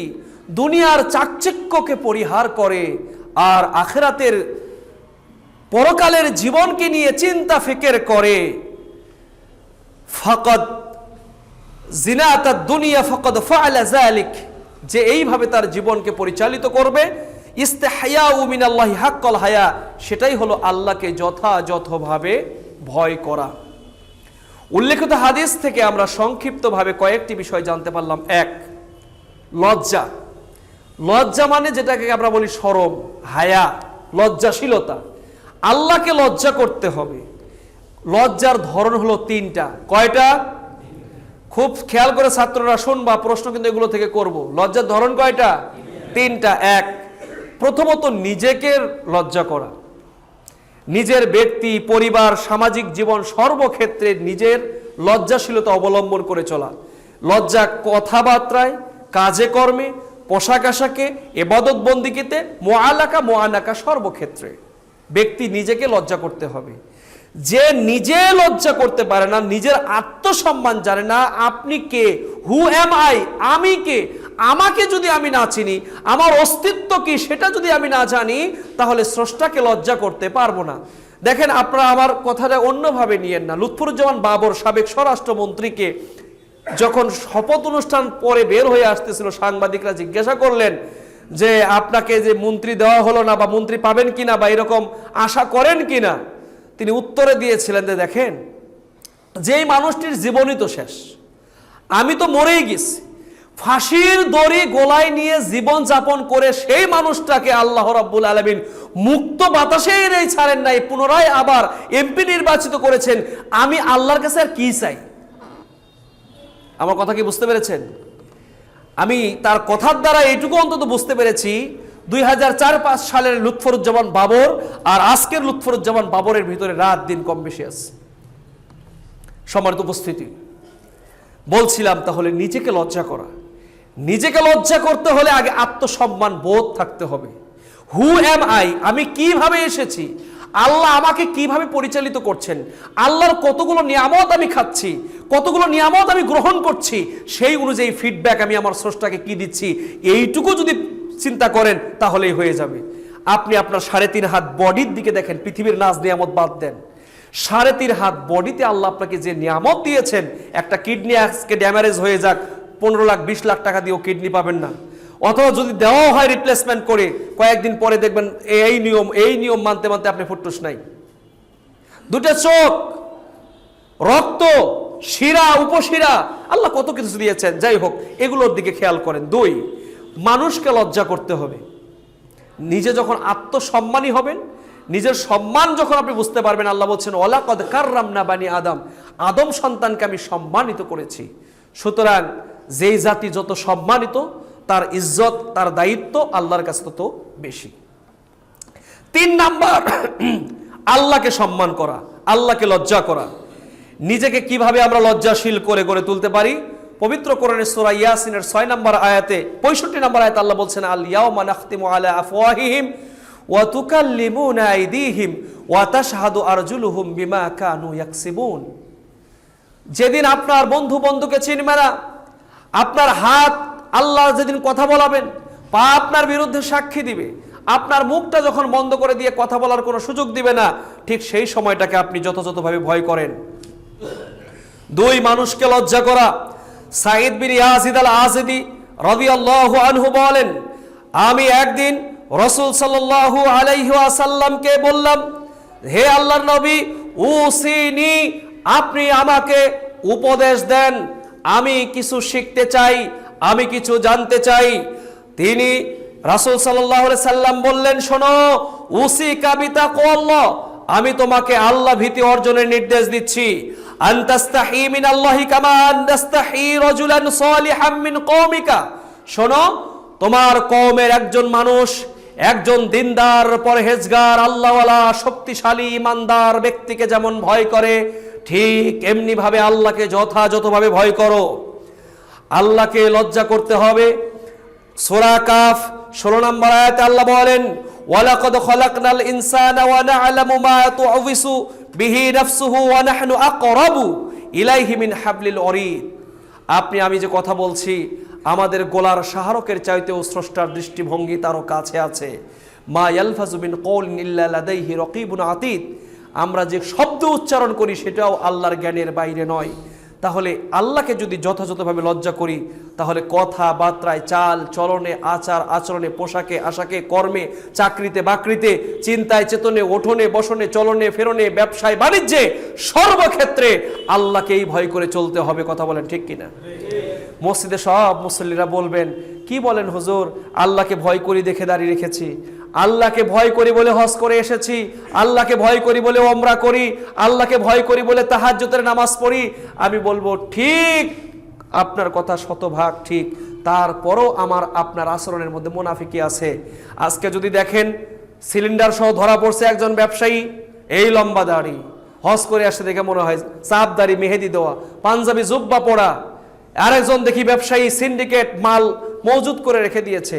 দুনিয়ার চাকচিক্যকে পরিহার করে আর আখিরাতের পরকালের জীবনকে নিয়ে চিন্তা ফিকির করে, ফাকাদ জিনাতাদ দুনিয়া ফাকাদ ফাআলা যালিক, যে এইভাবে তার জীবনকে পরিচালিত করবে, ইস্তিহয়াউ মিনাল্লাহি হাক্কাল হায়া, সেটাই হলো আল্লাহকে যথাযথভাবে ভয় করা। উল্লেখিত হাদিস থেকে আমরা সংক্ষিপ্তভাবে কয়েকটি বিষয় জানতে পারলাম। 1 লজ্জা, লজ্জা মানে যেটাকে আমরা বলি শরম, হায়া, লজ্জাশীলতা। আল্লাহকে লজ্জা করতে হবে। লজ্জার ধরন হলো 3টা। কয়টা? খুব খেয়াল করে ছাত্ররা শুনবা, প্রশ্ন কিন্তু এগুলো থেকে করব। লজ্জার ধরন কয়টা? 3টা। 1 প্রথমত নিজেকে লজ্জা করা, নিজের ব্যক্তি, পরিবার, সামাজিক জীবন সর্বক্ষেত্রে নিজের লজ্জাশীলতা অবলম্বন করে চলা। লজ্জা কথাবার্তায়, কাজে কর্মে, পোশাক আশাকে, ইবাদত বন্দিকিতে, মুআনাকা সর্বক্ষেত্রে ব্যক্তি নিজেকে লজ্জা করতে হবে। যে নিজে লজ্জা করতে পারে না, নিজের আত্মসম্মান জানে না, আপনি কে, হু এম আই, আমি কে, আমাকে যদি আমি না চিনি, আমার অস্তিত্ব কি সেটা যদি আমি না জানি, তাহলে স্রষ্টাকে লজ্জা করতে পারবো না। দেখেন, আপনারা আমার কথাটা অন্যভাবে নিয়েন না। লুৎফুজ্জামান বাবর সাবেক স্বরাষ্ট্রমন্ত্রীকে যখন শপথ অনুষ্ঠান পরে বের হয়ে আসতেছিল, সাংবাদিকরা জিজ্ঞাসা করলেন যে আপনাকে যে মন্ত্রী দেওয়া হলো না, বা মন্ত্রী পাবেন কিনা, বা এরকম আশা করেন কিনা, তিনি উত্তরে দিয়েছিলেন যে দেখেন, যেই মানুষটির জীবনই তো শেষ, আমি তো মরেই গেছি, ফাঁসির দড়ি গলায় নিয়ে জীবন যাপন করে সেই মানুষটাকে আল্লাহ রাব্বুল আলামিন মুক্ত বাতাসে এই ছাড়েন নাই, পুনরায় আবার এমপি নির্বাচিত করেছেন। আমি আল্লাহর কাছে আর কি চাই? আমার কথা কি বুঝতে পেরেছেন? আমি তার কথার দ্বারা এইটুকু অন্তত বুঝতে পেরেছি, 2004-05 সালের লুৎফুজ্জামান বাবর আর আজকের লুৎফুজ্জামান বাবরের ভিতরে রাত দিন কম বেশি আছে। সম্মানিত উপস্থিতি, বলছিলাম তাহলে নিজেকে লজ্জা করা। নিজেকে লজ্জা করতে হলে আগে আত্মসম্মান বোধ থাকতে হবে। হু এম আই, আমি কিভাবে এসেছি, আল্লাহ আমাকে কিভাবে পরিচালিত করছেন, আল্লাহর কতগুলো নিয়ামত আমি খাচ্ছি, কতগুলো নিয়ামত আমি গ্রহণ করছি, সেই অনুযায়ী ফিডব্যাক আমি আমার স্রষ্টাকে কি দিচ্ছি, এইটুকু যদি চিন্তা করেন তাহলেই হয়ে যাবে। আপনি আপনার 3.5 হাত বডির দিকে দেখেন, পৃথিবীর নাজ নিয়ামত বাদ দেন, 3.5 হাত বডিতে আল্লাহ আপনাকে যে নিয়ামত দিয়েছেন, একটা কিডনি আজকে ড্যামেজ হয়ে যাক, 15 লাখ 20 লাখ টাকা দিয়েও কিডনি পাবেন না, অথবা যদি দেওয়াও হয় রিপ্লেসমেন্ট করে, কয়েকদিন পরে দেখবেন এই নিয়ম মানতে মানতে আপনি ফুটুস নাই। 2টা চোখ, রক্ত, শিরা, উপশিরা, আল্লাহ কত কিছু দিয়েছেন। যাই হোক, এগুলোর দিকে খেয়াল করেন। 2 মানুষকে লজ্জা করতে হবে। নিজে যখন আত্মসম্মানী হবেন, নিজের সম্মান যখন আপনি বুঝতে পারবেন, আল্লাহ বলছেন ওয়ালাকাদ কাররামনা বানি আদম, আদম সন্তানকে আমি সম্মানিত করেছি। সুতরাং যেই জাতি যত সম্মানিত, তার ইজ্জত, তার দায়িত্ব আল্লাহর কাছে তত বেশি। 3 নাম্বার, আল্লাহকে সম্মান করা, আল্লাহকে লজ্জা করা। নিজেকে কিভাবে আমরা লজ্জাশীল করে গড়ে তুলতে পারি? পবিত্র কোরআনের সূরা ইয়াসিনের 6 নম্বর আয়াতে 65 নম্বর আয়াতে আল্লাহ বলছেন, আল ইয়াউমা নাখতিমু আলা আফওয়াহিহিম ওয়া তুকাল্লিমুনা আইদিহিম ওয়া তাশহাদু আরজুলুহুম বিমা কানু ইয়াকসিবুন। যেদিন আপনার বন্ধু বন্ধুকে চিনবে না, আপনার হাত আল্লাহ যেদিন কথা বলাবেন, পা আপনার বিরুদ্ধে সাক্ষী দিবে, আপনার মুখটা যখন বন্ধ করে দিয়ে কথা বলার কোনো সুযোগ দিবে না, ঠিক সেই সময়টাকে আপনি যথাযথভাবে ভয় করেন। 2, মানুষকে লজ্জা করা। সাঈদ বিন ইয়াজিদ আল আযদি রাদিয়াল্লাহু আনহু বলেন, আমি একদিন রাসূল সাল্লাল্লাহু আলাইহি ওয়াসাল্লামকে বললাম, হে আল্লাহর নবী, উসিনি, আপনি আমাকে উপদেশ দেন, আমি কিছু শিখতে চাই, আমি কিছু জানতে চাই। তিনি রাসূল সাল্লাল্লাহু আলাইহি সাল্লাম বললেন, শোনো, উসিকা বিতাকওয়াল্লাহ, আমি তোমাকে আল্লাহ ভীতি অর্জনের নির্দেশ দিচ্ছি। আনতাস্তাহি মিনাল্লাহি কামা আনতাস্তাহি রাজুলান সালিহাম মিন কওমিকা, শোনো, তোমার কওমের একজন মানুষ, একজন দিনদার, পরহেজগার, আল্লাহওয়ালা, শক্তিশালী, ইমানদার ব্যক্তিকে যেমন ভয় করে, ঠিক এমনি ভাবে আল্লাহকে যথাযথভাবে ভয় করো। আল্লাহকে লজ্জা করতে হবে। সূরা কাফ 16 নম্বর আয়াতে আল্লাহ বলেন, ওয়ালাকাদ খালাকনাল ইনসানা ওয়া না'লামু মা তু'আউযু বিহি নাফসুহু ওয়া নাহনু আকরাবু ইলাইহি মিন হাবলিল ওয়ারিদ। আমি যে কথা বলছি, আমাদের গলার শাহরকের চাইতেও স্রষ্টার দৃষ্টিভঙ্গি তারও কাছে আছে। মা ইয়ালফাজু মিন কওলিন ইল্লা লাদাইহি রাকিবুন আতীদ। আমরা যে শব্দ উচ্চারণ করি সেটাও আল্লাহর জ্ঞানের বাইরে নয়। তাহলে আল্লাহকে যদি যথাযথভাবে লজ্জা করি, তাহলে কথা বার্তায়, চাল চলনে, আচার আচরণে, পোশাকে আশাকে, কর্মে, চাকরিতে বাকরিতে, চিন্তায় চেতনে, ওঠনে বসনে, চলনে ফেরনে, ব্যবসায় বাণিজ্যে, সর্বক্ষেত্রে আল্লাহকেই ভয় করে চলতে হবে। কথা বলেন ঠিক কিনা? মসজিদে সব মুসল্লিরা বলবেন, কি বলেন হুজুর, আল্লাহকে ভয় করি দেখে দাঁড়িয়ে রেখেছি, আল্লাহকে ভয় করি বলে হজ করে এসেছি, আল্লাহকে ভয় করি বলে ওমরা করি, আল্লাহকে ভয় করি বলে তাহাজ্জুদের নামাজ পড়ি। আমি বলবো, ঠিক, আপনার কথা শতভাগ ঠিক, তারপরও আপনার আচরণের মধ্যে মুনাফিকি আছে। আজকে যদি দেখেন, সিলিন্ডার সহ ধরা পড়ছে একজন ব্যবসায়ী, এই লম্বা দাড়ি, হজ করে আসে দেখে মনে হয়, চাপ দাড়ি, মেহেদি দেওয়া, পাঞ্জাবি জুব্বা পড়া। আরেকজন দেখি ব্যবসায়ী সিন্ডিকেট মাল মজুদ করে রেখে দিয়েছে।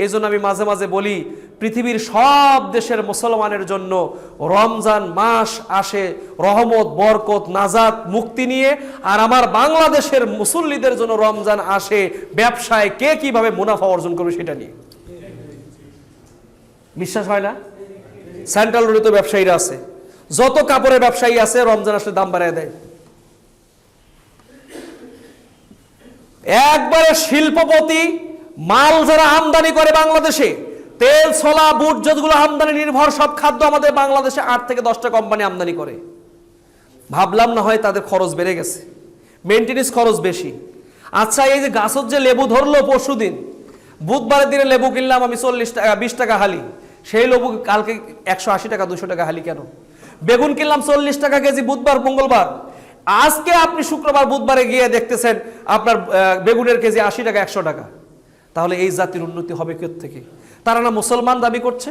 এই জন্য আমি মাঝে মাঝে বলি, পৃথিবীর সব দেশের মুসলমানের জন্য রমজান মাস আসে রহমত, বরকত, নাজাত, মুক্তি নিয়ে, আর আমার বাংলাদেশের মুসল্লিদের জন্য রমজান আসে ব্যবসায় কে কিভাবে মুনাফা অর্জন করবে সেটা নিয়ে। বিশ্বাস হয় না? সেন্ট্রাল রোডে তো ব্যবসায়ীরা আছে, যত কাপড়ের ব্যবসায়ী আছে, রমজান আসলে দাম বাড়ায় দেয়। একবারে শিল্পপতি মাল যারা আমদানি করে বাংলাদেশে, তেল, ছোলা, বুট, যেগুলো আমদানি নির্ভর সব খাদ্য আমাদের বাংলাদেশে 8 থেকে 10টা কোম্পানি আমদানি করে। ভাবলাম না হয় তাদের খরচ বেড়ে গেছে, মেনটেনেন্স খরচ বেশি। আচ্ছা, এই যে গাছত যে লেবু ধরলো পরশুদিন, বুধবারের দিনে লেবু কিনলাম আমি 40 টাকা, 20 টাকা হালি, সেই লেবু কালকে 180 টাকা, 200 টাকা হালি কেন? বেগুন কিনলাম 40 টাকা কেজি বুধবার মঙ্গলবার, আজকে আপনি শুক্রবার বুধবারে গিয়ে দেখতেছেন আপনার বেগুনের কেজি 80 টাকা, 100 টাকা। তাহলে এই জাতির উন্নতি হবে কোথা থেকে? তারা না মুসলমান দাবি করছে।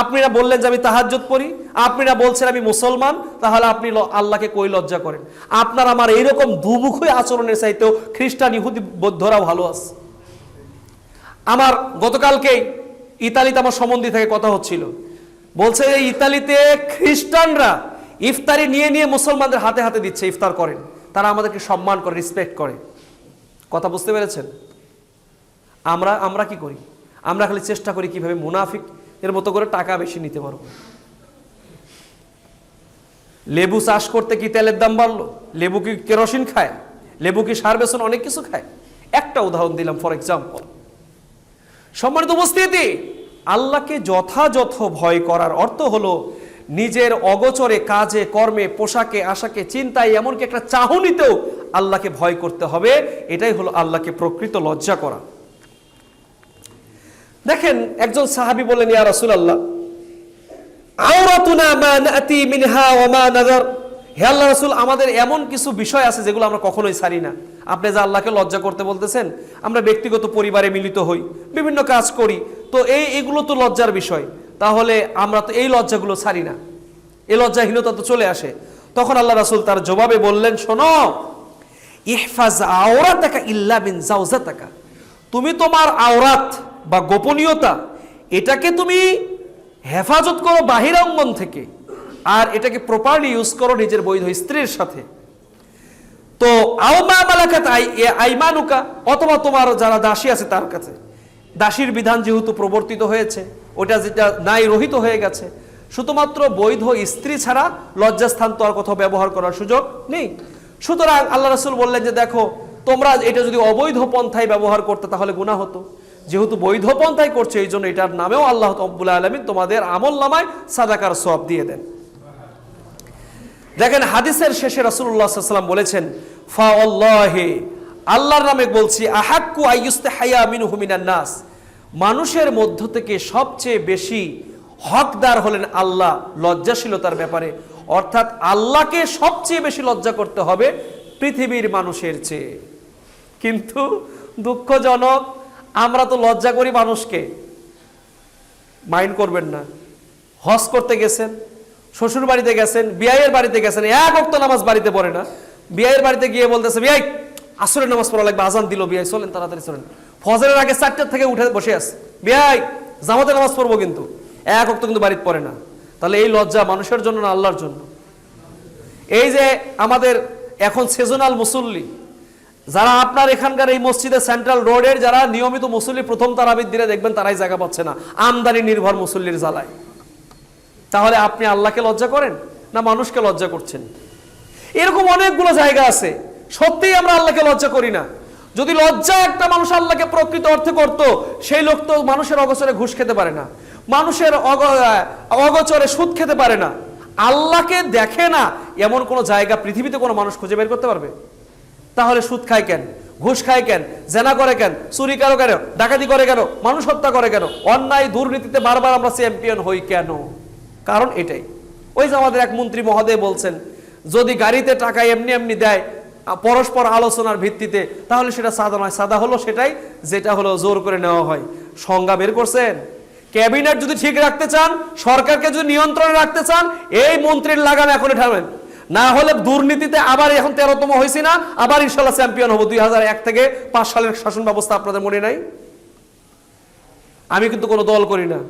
আপনারা বললেন যে আমি তাহাজ্জুদ পড়ি, আপনারা বলছেন আমি মুসলমান, তাহলে আপনি আল্লাহকে কই লজ্জা করেন? আপনার আমার এইরকম দুমুখী আচরণের চাইতেও খ্রিস্টান, ইহুদি, বৌদ্ধরা ভালো আছে। আমার গতকালকেই ইতালিতে আমার সম্বন্ধী থেকে কথা হচ্ছিল, বলছে এই ইতালিতে খ্রিস্টানরা ইফতারি নিয়ে নিয়ে মুসলমানদের হাতে হাতে দিচ্ছে, ইফতার করেন, তারা আমাদেরকে সম্মান করে, রেসপেক্ট করে। কথা বুঝতে পেরেছেন? আমরা কি করি? আমরা খালি চেষ্টা করি কিভাবে মুনাফিক এর মতো করে টাকা বেশি নিতে পারবো। লেবু চাষ করতে কি তেলের দাম বাড়লো? লেবু কি কেরোসিন খায়? লেবু কি সার বেসন অনেক কিছু খায়? একটা উদাহরণ দিলাম ফর এক্সাম্পল। সম্মানিত উপস্থিতি, আল্লাহকে যথাযথ ভয় করার অর্থ হলো নিজের অগোচরে কাজে, কর্মে, পোশাকে, আশাকে, চিন্তায়, এমনকি একটা চাহনিতেও আল্লাহকে ভয় করতে হবে। এটাই হলো আল্লাহকে প্রকৃত লজ্জা করা। দেখেন, একজন সাহাবী বললেন, ইয়া রাসূলুল্লাহ, আওরাতুনা মা নাতি মিনহা ওয়া মা নাযার। হে আল্লাহ রাসূল, আমাদের এমন কিছু বিষয় আছে যেগুলো আমরা কখনোই ছাড়ি না। আপনি যে আল্লাহকে লজ্জা করতে বলতেছেন, আমরা ব্যক্তিগত পরিবারে মিলিত হই, বিভিন্ন কাজ করি, তো এগুলো তো লজ্জার বিষয়, তাহলে আমরা তো এই লজ্জাগুলো ছাড়ি না। এই লজ্জাহীনতা তো চলে আসে। তখন আল্লাহ রাসূল তার জবাবে বললেন, শোনো, ইহফাজ আওরাতাকা ইল্লা বিন জাওজাতাকা, তুমি তোমার আওরাত বা গোপনীয়তা এটাকে তুমি হেফাজত করো বাহিরাঙ্গন থেকে, আর এটাকে প্রপারলি ইউজ করো নিজের বৈধ স্ত্রীর সাথে। তো আও মা মালাকাত আইমানুকা, অথবা তোমার যারা দাসী আছে তার কাছে। দাসীর বিধান যেহেতু প্রবর্তিত হয়েছে, ওটা যেটা নাই রহিত হয়ে গেছে, শুধুমাত্র বৈধ স্ত্রী ছাড়া লজ্জাস্থান তো আর কোথাও ব্যবহার করার সুযোগ নেই। সুতরাং আল্লাহ রাসূল বললেন যে দেখো, তোমরা এটা যদি অবৈধ পন্থায় ব্যবহার করতে তাহলে গুনাহ হতো, যেহেতু বৈধ পন্থায় করছে এই জন্য এটার নামেও আল্লাহ রাব্বুল আলামিন তোমাদের আমল নামায় সাদাকার সওয়াব দিয়ে দেন। দেখেন হাদিসের শেষে রাসূলুল্লাহ সাল্লাল্লাহু আলাইহি ওয়াসাল্লাম বলেছেন, ফাওয়াল্লাহি, আল্লাহর নামে বলছি, আহাক্কু আইয়ুস্তাহায়া মিনহু মিনান নাস, মানুষের মধ্য থেকে সবচেয়ে বেশি হকদার হলেন আল্লাহ লজ্জাশীলতার ব্যাপারে। অর্থাৎ আল্লাহকে সবচেয়ে বেশি লজ্জা করতে হবে পৃথিবীর মানুষের চেয়ে। কিন্তু দুঃখজনক, আমরা তো লজ্জা করি মানুষকে। মাইন্ড করবেন না, হজ করতে গেছেন, শ্বশুর বাড়িতে গেছেন, বিয়াইয়ের বাড়িতে গেছেন, এক ওয়াক্ত নামাজ বাড়িতে পড়ে না, বিয়াইয়ের বাড়িতে গিয়ে বলতেছে, বিয়াই আসরের নামাজ পড়া লাগবে, আজান দিল, বিয়াই চলেন তাড়াতাড়ি চলেন, ফজরের আগে 4টার থেকে উঠে বসে আছে, বিয়াই জামাতে নামাজ পড়বো, কিন্তু এক ওয়াক্ত কিন্তু বাড়িতে পড়ে না। তাহলে এই লজ্জা মানুষের জন্য না আল্লাহর জন্য? এই যে আমাদের এখন সিজনাল মুসল্লি যারা আপনার এখানকার এই মসজিদে সেন্ট্রাল রোডের যারা নিয়মিত মুসল্লি, প্রথম তারাবির দিনে দেখবেন তারাই জায়গা পাচ্ছে না, আমদানি নির্ভর মুসল্লির জ্বালায়। তাহলে আপনি আল্লাহকে লজ্জা করেন না মানুষকে লজ্জা করছেন? এরকম অনেকগুলো জায়গা আছে, সত্যিই আমরা আল্লাহকে লজ্জা করি না। যদি লজ্জা একটা মানুষ আল্লাহকে প্রকৃত অর্থে করত, সেই লোক তো মানুষের অগোচরে ঘুষ খেতে পারে না, মানুষের অগোচরে সুদ খেতে পারে না। আল্লাহকে দেখে না এমন কোন জায়গা পৃথিবীতে কোনো মানুষ খুঁজে বের করতে পারবে? তাহলে সুদ খায় কেন, ঘুষ খায় কেন, জেনা করে কেন, চুরি করে কেন, ডাকাতি করে কেন, মানুষ হত্যা করে কেন, অন্যায় দুর্নীতিতে বারবার আমরা চ্যাম্পিয়ন হই কেন? কারণ এটাই। ওই যে আমাদের এক মন্ত্রী মহোদয় বলছেন, যদি গাড়িতে টাকা এমনি এমনি দেয় পরস্পর আলোচনার ভিত্তিতে, তাহলে সেটা সাদা নয়, সাদা হলো সেটাই যেটা হলো জোর করে নেওয়া হয়। সংজ্ঞা বের করছেন। ক্যাবিনেট যদি ঠিক রাখতে চান, সরকারকে যদি নিয়ন্ত্রণে রাখতে চান, এই মন্ত্রীর লাগাম এখন ঠাবেন, না হলে দুর্নীতিতে আবার এখন 13তম হয়েছি না, আবার ইনশাল্লাহ চ্যাম্পিয়ন হবো। 2001 থেকে 5 সালের শাসন ব্যবস্থা আপনাদের মনে নাই? আমি কিন্তু কোনো দল করি না।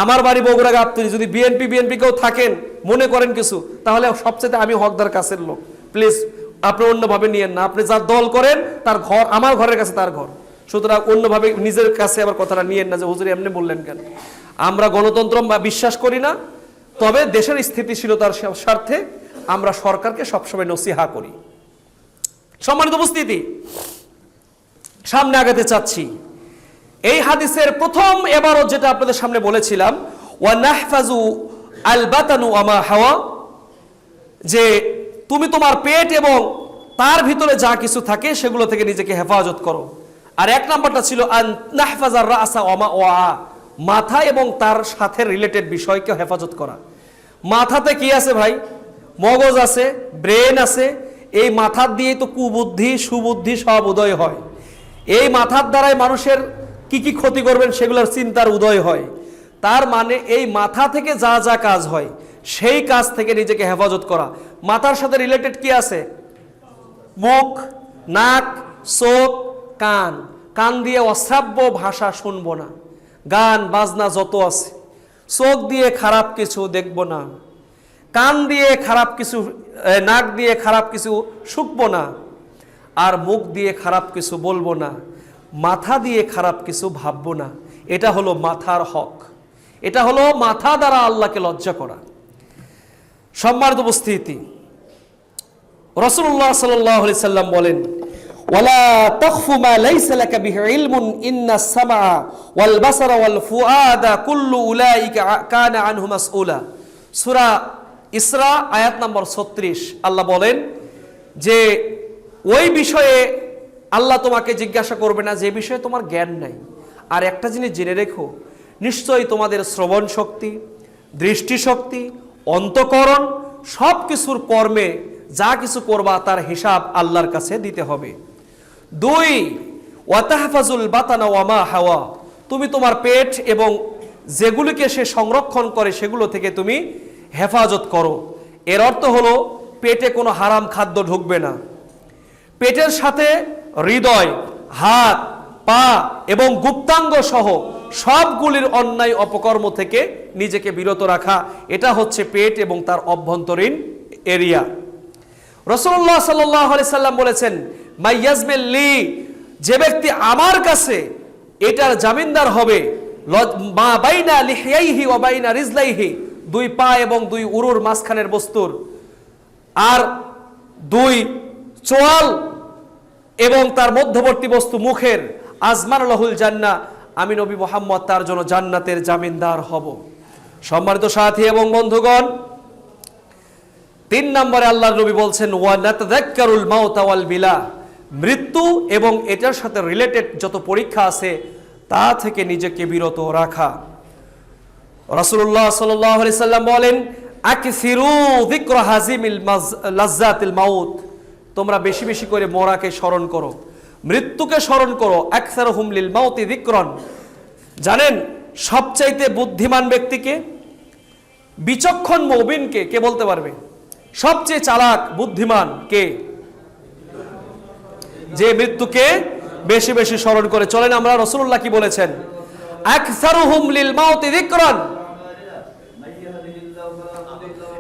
আমার বাড়ি বগুড়া গাবতলী, যদি বিএনপি কেউ থাকেন মনে করেন কিছু, তাহলে সবচেয়ে আমি হকদার কাছের লোক। প্লিজ আপনি অন্যভাবে নিয়েন না, আপনি যার দল করেন তার ঘর আমার ঘরের কাছে তার ঘর, সুতরাং অন্যভাবে নিজের কাছে আবার কথাটা নিয়েন না যে হুজুর এমনি বললেন কেন। আমরা গণতন্ত্র বিশ্বাস করি না, তবে দেশের স্থিতিশীলতার স্বার্থে আমরা সরকারকে সবসময় নসিহা করি। সম্মানিত উপস্থিতি, সামনে আগাতে চাচ্ছি। এই হাদিসের প্রথম এবারত যেটা আপনাদের সামনে বলেছিলাম, ওয়া নাহফাজু আল বাতানু ওয়া মা হাওয়া, যে তুমি তোমার পেট এবং তার ভিতরে যা কিছু থাকে সেগুলো থেকে নিজেকে হেফাজত করো। আর 1 নাম্বারটা ছিল আন নাহফাজার রাসা ওয়া মা ওয়া, মাথা এবং তার সাথে রিলেটেড বিষয়কে হেফাজত করা। মাথাতে কি আছে ভাই? মগজ আছে, ব্রেন আছে। এই মাথার দিয়েই তো কুবুদ্ধি সুবুদ্ধি সব উদয় হয়। এই মাথার দ্বারাই মানুষের কি কি ক্ষতি করবেন সেগুলোর চিন্তার উদয় হয়। তার মানে এই মাথা থেকে যা যা কাজ হয় সেই কাজ থেকে নিজেকে হেফাজত করা। মাথার সাথে রিলেটেড কি আছে? মুখ, নাক, চোখ, কান। কান দিয়ে অশ্রাব্য ভাষা শুনবো না, গান বাজনা যত আছে। চোখ দিয়ে খারাপ কিছু দেখবো না, কান দিয়ে খারাপ কিছু, নাক দিয়ে খারাপ কিছু শুকবো না, আর মুখ দিয়ে খারাপ কিছু বলবো না, মাথা দিয়ে খারাপ কিছু ভাববো না। এটা হলো মাথার হক, এটা হলো মাথা দ্বারা আল্লাহকে লজ্জা করা। সম্মানিত উপস্থিতি, রাসূলুল্লাহ সাল্লাল্লাহু আলাইহি সাল্লাম বলেন, ওয়ালা তাখফু মা লাইসা লাকা বিহি ইলমুন ইন্নাস সামআ ওয়াল বাসারা ওয়াল ফুআদা কুল্লু উলাইকা কানা আনহু মাসউলা। সূরা ইসরা আয়াত নম্বর 36। আল্লাহ বলেন যে ওই বিষয়ে আল্লাহ তোমাকে জিজ্ঞাসা করবে না যে বিষয়ে তোমার জ্ঞান নাই। আর একটা জিনিস জেনে রেখো, নিশ্চয়ই তোমাদের শ্রবণ শক্তি, দৃষ্টিশক্তি, অন্তঃকরণ সব কিছুর কর্মে যা কিছু করবা তার হিসাব আল্লাহর কাছে দিতে হবে। 2, ওয়াতাহফাজুল বাতানা ওয়া মা হাওয়া, তুমি তোমার পেট এবং যেগুলিকে সে সংরক্ষণ করে সেগুলো থেকে তুমি হেফাজত করো। এর অর্থ হলো পেটে কোনো হারাম খাদ্য ঢুকবে না। পেটের সাথে হৃদয়, হাত, পা এবং গুপ্তাঙ্গ সহ সবগুলির অন্যায় অপকর্ম থেকে নিজেকে বিরত রাখা, এটা হচ্ছে পেট এবং তার অভ্যন্তরীণ এরিয়া। রাসূলুল্লাহ সাল্লাল্লাহু আলাইহি সাল্লাম বলেছেন, মাইয়াজমিল লি, যে ব্যক্তি আমার কাছে এটার জামিনদার হবে, মা বাইনা লিহিয়াইহি ওয়া বাইনা রিজলাইহি, দুই পা এবং দুই উরুর মাঝখানের বস্তুর, আর দুই চোয়াল এবং তার মধ্যবর্তী বস্তু মুখের, আজমান লাহুল জান্নাহ, আমি নবী মুহাম্মদ তার জন্য জান্নাতের জামিনদার হব। সম্মানিত সাথী এবং বন্ধুগণ, 3 নম্বরে আল্লাহর নবী বলছেন, ওয়া নাতাযাক্কারুল মাউতা ওয়াল বিলা, মৃত্যু এবং এটার সাথে রিলেটেড যত পরীক্ষা আছে তা থেকে নিজেকে বিরত রাখা। রাসূলুল্লাহ সাল্লাল্লাহু আলাইহি সাল্লাম বলেন, আকসিরু যিকরা হাজিমিল লাজ্জাতিল মাউত, তোমরা বেশি বেশি করে মরাকে স্মরণ করো, মৃত্যুকে স্মরণ করো। আকসারুহুম লিল মাউতি যিকরান, জানেন সবচাইতে বুদ্ধিমান ব্যক্তিকে, বিচক্ষণ মুমিনকে কে বলতে পারবে? সবচেয়ে চালাক বুদ্ধিমান কে? যে মৃত্যুকে বেশি বেশি স্মরণ করে। চলেন আমরা রাসূলুল্লাহ কি বলেছেন, আকসারুহুম লিল মাউতি যিকরান,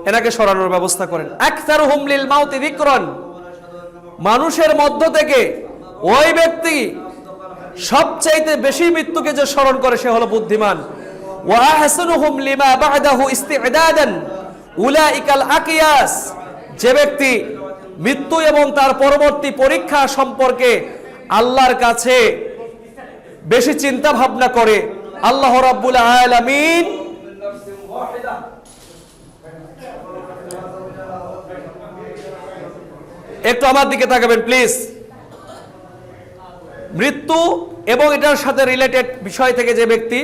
এনাকে সরানোর ব্যবস্থা করেন। আকসারুহুম লিল মাউতি যিকরান, মানুষের মধ্য থেকে ওই ব্যক্তি সবচাইতে বেশি মৃত্যুকে যে স্মরণ করে সে হলো বুদ্ধিমান। ওয়া আহসানুহুম লিমা বা'দাহু ইস্তি'দাদান উলাইকাল আকিয়াস, যে ব্যক্তি মৃত্যু এবং তার পরবর্তী পরীক্ষা সম্পর্কে আল্লাহর কাছে বেশি চিন্তা ভাবনা করে, আল্লাহ রাব্বুল আলামিন একটু আমার দিকে তাকাবেন প্লিজ। মৃত্যু এবং এটার সাথে রিলেটেড বিষয় থেকে যে ব্যক্তি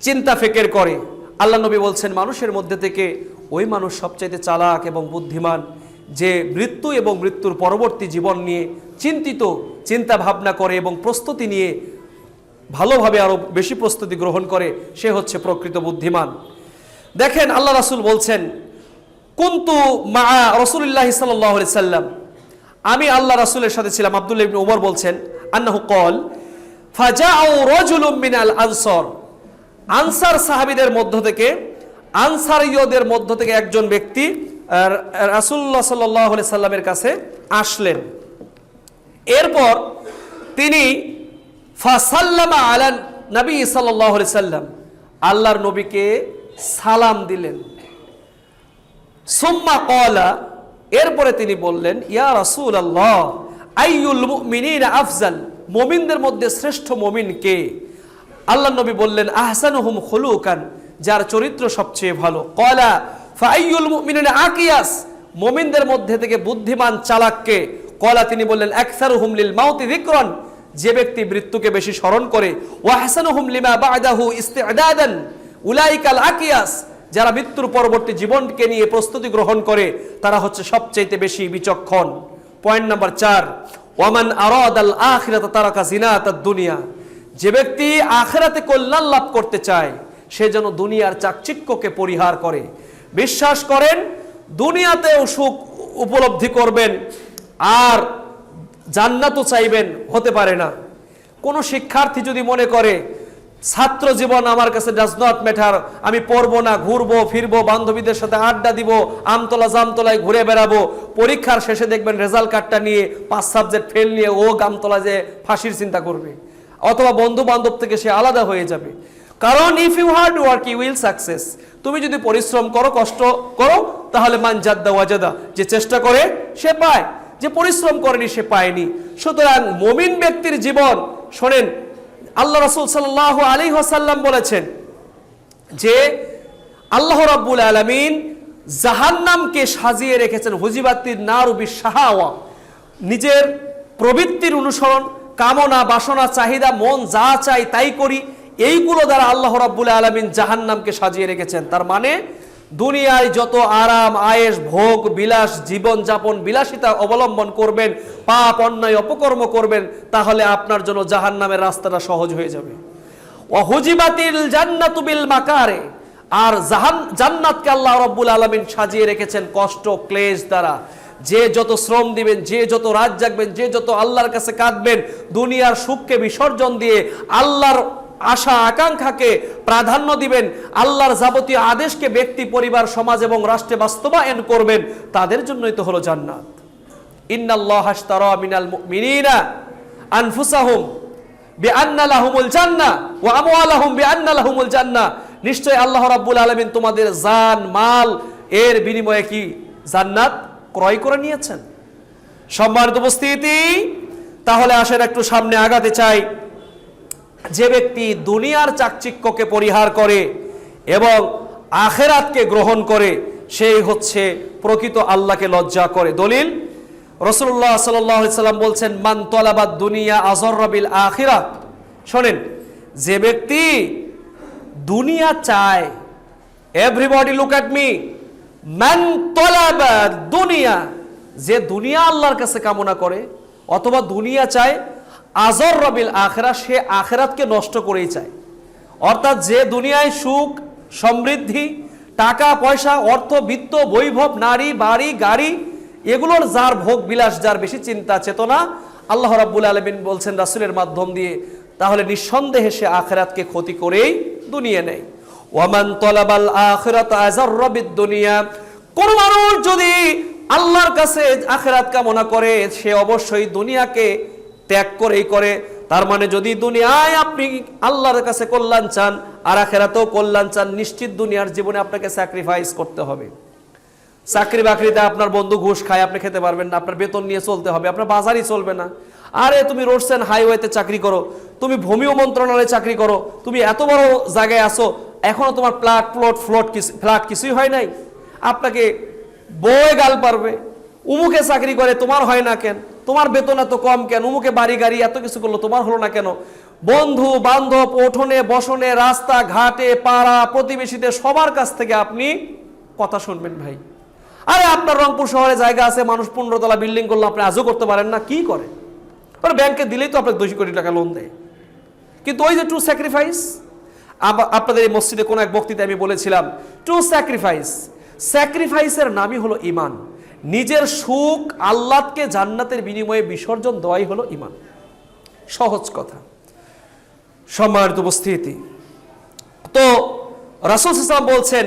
চিন্তা ফিকির করে, আল্লাহ নবী বলছেন মানুষের মধ্যে থেকে ওই মানুষ সবচাইতে চালাক এবং বুদ্ধিমান, যে মৃত্যু এবং মৃত্যুর পরবর্তী জীবন নিয়ে চিন্তিত, চিন্তা ভাবনা করে এবং প্রস্তুতি নিয়ে ভালোভাবে আরো বেশি প্রস্তুতি গ্রহণ করে, সে হচ্ছে প্রকৃত বুদ্ধিমান। দেখেন আল্লাহ রাসূল বলছেন, কুনতু মা রাসূলিল্লাহ সাল্লাল্লাহু আলাইহি সাল্লাম, আমি আল্লাহ রাসূলের সাথে ছিলাম। আব্দুল্লাহ ইবনে উমর বলছেন, আন্নাহু ক্বাল ফাজাউ রাজুলুম মিনাল আনসার, আনসার সাহাবীদের মধ্য থেকে, আনসারীয়দের মধ্য থেকে একজন ব্যক্তি রাসূলুল্লাহ সাল্লাল্লাহু আলাইহি সাল্লামের কাছে আসলেন। এরপর তিনি ফাসাল্লামা আলা নবী সাল্লাল্লাহু আলাইহি সাল্লাম, আল্লাহর নবীকে সালাম দিলেন। সুম্মা ক্বালা, এরপরে তিনি বললেন, ইয়া রাসূলুল্লাহ আইয়ুল মুমিনিনা আফজাল, মুমিনদের মধ্যে শ্রেষ্ঠ মুমিন কে? আল্লাহর নবী বললেন, আহসানুহুম খুলুকান, যার চরিত্র সবচেয়ে ভালো। ক্বালা ফাআইয়ুল মুমিনিনা আকিয়াস, মুমিনদের মধ্যে থেকে বুদ্ধিমান চালাক কে? ক্বালা, তিনি বললেন, আকসারুহুম লিল মাউতি যিকরান, যে ব্যক্তি মৃত্যুকে বেশি স্মরণ করে। ওয়া আহসানুহুম লিমা বা'দাহু ইস্তি'দাদান উলাইকাল আকিয়াস, যারা মৃত্যুর পরবর্তী জীবনকে নিয়ে প্রস্তুতি গ্রহণ করে তারা হচ্ছে সবচেয়ে বেশি বিচক্ষণ। পয়েন্ট নাম্বার 4, ওয়ামান আরাদাল আখিরাতা তারাকা জিনাতাদ দুনিয়া, যে ব্যক্তি আখিরাতে কল্যাণ লাভ করতে চায় সে যেন দুনিয়ার চাকচিক্যকে পরিহার করে। বিশ্বাস করেন দুনিয়াতেও সুখ উপলব্ধি করবেন আর জান্নাতও চাইবেন, হতে পারে না। কোন শিক্ষার্থী যদি মনে করে ছাত্র জীবন আমার কাছে ডাজ নট ম্যাটার, আমি পড়বো না, ঘুরবো ফিরবো, বান্ধবীদের সাথে আড্ডা দিব, আমতলা জামতলায় ঘুরে বেড়াবো, পরীক্ষার শেষে দেখবেন রেজাল্ট কার্ডটা নিয়ে 5 সাবজেক্ট ফেল নিয়ে ও গামতলা যে ফাঁসির চিন্তা করবে, অথবা বন্ধু বান্ধব থেকে সে আলাদা হয়ে যাবে। কারণ if you hard work you will success, তুমি যদি পরিশ্রম করো, কষ্ট করো, তাহলে মান জাদ্দা ওয়াজাদা, যে চেষ্টা করে সে পায়, যে পরিশ্রম করেনি সে পায়নি। সুতরাং মুমিন ব্যক্তির জীবন, শোনেন আল্লাহ রাসূল সাল্লাল্লাহু আলাইহি ওয়াসাল্লাম বলেছেন যে আল্লাহ রাব্বুল আলামিন জাহান্নামকে সাজিয়ে রেখেছেন হুজিবাতিন নারু বিশাহাওয়া, নিজের প্রবৃত্তির অনুসরণ, কামনা বাসনা চাহিদা, মন যা চাই তাই করি, এইগুলো দ্বারা আল্লাহ রাব্বুল আলামিন জাহান্নামকে সাজিয়ে রেখেছেন। তার মানে দুনিয়ায় যত আরাম আয়েশ ভোগ বিলাস জীবন যাপন বিলাসিতা অবলম্বন করবেন, পাপ অন্যায় অপকর্ম করবেন, তাহলে আপনার জন্য জাহান্নামের রাস্তাটা সহজ হয়ে যাবে। ওয়া হুজিবাতিল জান্নাতু বিল মাকারে, আর জান্নাতকে আল্লাহ রাব্বুল আলামিন সাজিয়ে রেখেছেন কষ্ট ক্লেশ দ্বারা। যে যত শ্রম দিবেন, যে যত রাত জাগবেন, যে যত আল্লাহর কাছে কাঁদবেন, দুনিয়ার সুখকে বিসর্জন দিয়ে আল্লাহর আশা আকাঙ্ক্ষাকে প্রাধান্য দিবেন, আল্লাহর যাবতীয় আদেশকে ব্যক্তি, পরিবার, সমাজ এবং রাষ্ট্রে বাস্তবায়ন করবেন, তাদের জন্যই তো হলো জান্নাত। ইন্নাল্লাহা আশতারা মিনাল মুমিনিনা আনফুসাহুম বিআন্না লাহুমুল জান্নাহ ওয়া আমওয়ালাহুম বিআন্না লাহুমুল জান্নাহ। নিশ্চয় আল্লাহ রাব্বুল আলামিন তোমাদের জান মাল এর বিনিময়ে কি জান্নাত ক্রয় করে নিয়েছেন। সম্মানিত উপস্থিতি, তাহলে আসেন একটু সামনে আগাতে চাই। যে ব্যক্তি দুনিয়ার চাকচিক্যকে পরিহার করে এবং আখেরাতকে গ্রহণ করে, সেই হচ্ছে প্রকৃত আল্লাহকে লজ্জা করে। দলিল, রাসূলুল্লাহ সাল্লাল্লাহু আলাইহি সাল্লাম বলছেন, মান তালাবাদ দুনিয়া আযররা বিল আখিরাহ। শোনেন, যে ব্যক্তি দুনিয়া চায়, এভরিবডি লুক অ্যাট মি, মান তালাবা দুনিয়া, যে দুনিয়া আল্লাহর কাছে কামনা করে অথবা দুনিয়া চায়, আযররা বিল আখিরাহ, সে আখিরাতকে নষ্ট করেই চায়। অর্থাৎ যে দুনিয়ায় সুখ, সমৃদ্ধি, টাকা পয়সা, অর্থ, বিত্ত, বৈভব, নারী, বাড়ি, গাড়ি, এগুলোর যার ভোগ বিলাস, যার বেশি চিন্তা চেতনা, আল্লাহ রাব্বুল আলামিন বলছেন রাসূলের মাধ্যম দিয়ে, তাহলে নিঃসন্দেহে সে আখিরাতকে ক্ষতি করেই দুনিয়া নেয়। ওয়ামান তালাবাল আখিরাতা আযররা বিদ দুনিয়া, কোন মানুষ যদি আল্লাহর কাছে আখিরাত কামনা করে, সে অবশ্যই দুনিয়াকে ত্যাগ করেই করে। তার মানে যদি দুনিয়ায় আপনি আল্লাহর কাছে কল্যাণ চান আর আখিরাতেও কল্যাণ চান, নিশ্চিত দুনিয়ার জীবনে আপনাকে স্যাক্রিফাইস করতে হবে। চাকরি বাকরিতে আপনার বন্ধু ঘুষ খায়, আপনি খেতে পারবেন না, আপনার বেতন নিয়ে চলতে হবে, আপনার বাজারই চলবে না। আরে তুমি রোডস অ্যান্ড হাইওয়েতে চাকরি করো, তুমি ভূমিও মন্ত্রণালয়ে চাকরি করো, তুমি এত বড় জায়গায় আসো, এখনো তোমার ফ্ল্যাট কিছুই হয় নাই, আপনাকে বয়ে গাল পারবে। উমুকে চাকরি করে, তোমার হয় না কেন? তোমার বেতন এত কম কেন? উমুকে বাড়ি গাড়ি এত কিছু করলো, তোমার হলো না কেন? বন্ধু বান্ধব, ওঠনে বসনে, রাস্তা ঘাটে, পাড়া প্রতিবেশীদের সবার কাছ থেকে আপনি কথা শুনবেন ভাই। আরে আপনার রংপুর শহরে জায়গা আছে, মানুষ 15 তলা বিল্ডিং করলো, আপনি আজও করতে পারেন না, কি করে? ব্যাংকে দিলেই তো আপনাকে 200 কোটি টাকা লোন দেয়। কিন্তু ওই যে ট্রু স্যাক্রিফাইস, আপনাদের এই মসজিদে কোন এক বক্তৃতায় আমি বলেছিলাম, ট্রু স্যাক্রিফাইসের নামই হলো ঈমান। নিজের সুখ আল্লাহকে জান্নাতের বিনিময়ে বিসর্জন দেওয়াই হলো ঈমান। সহজ কথা। সম্মানিত উপস্থিতি, তো রাসূল সাল্লাল্লাহু আলাইহি ওয়াসাল্লাম বলছেন,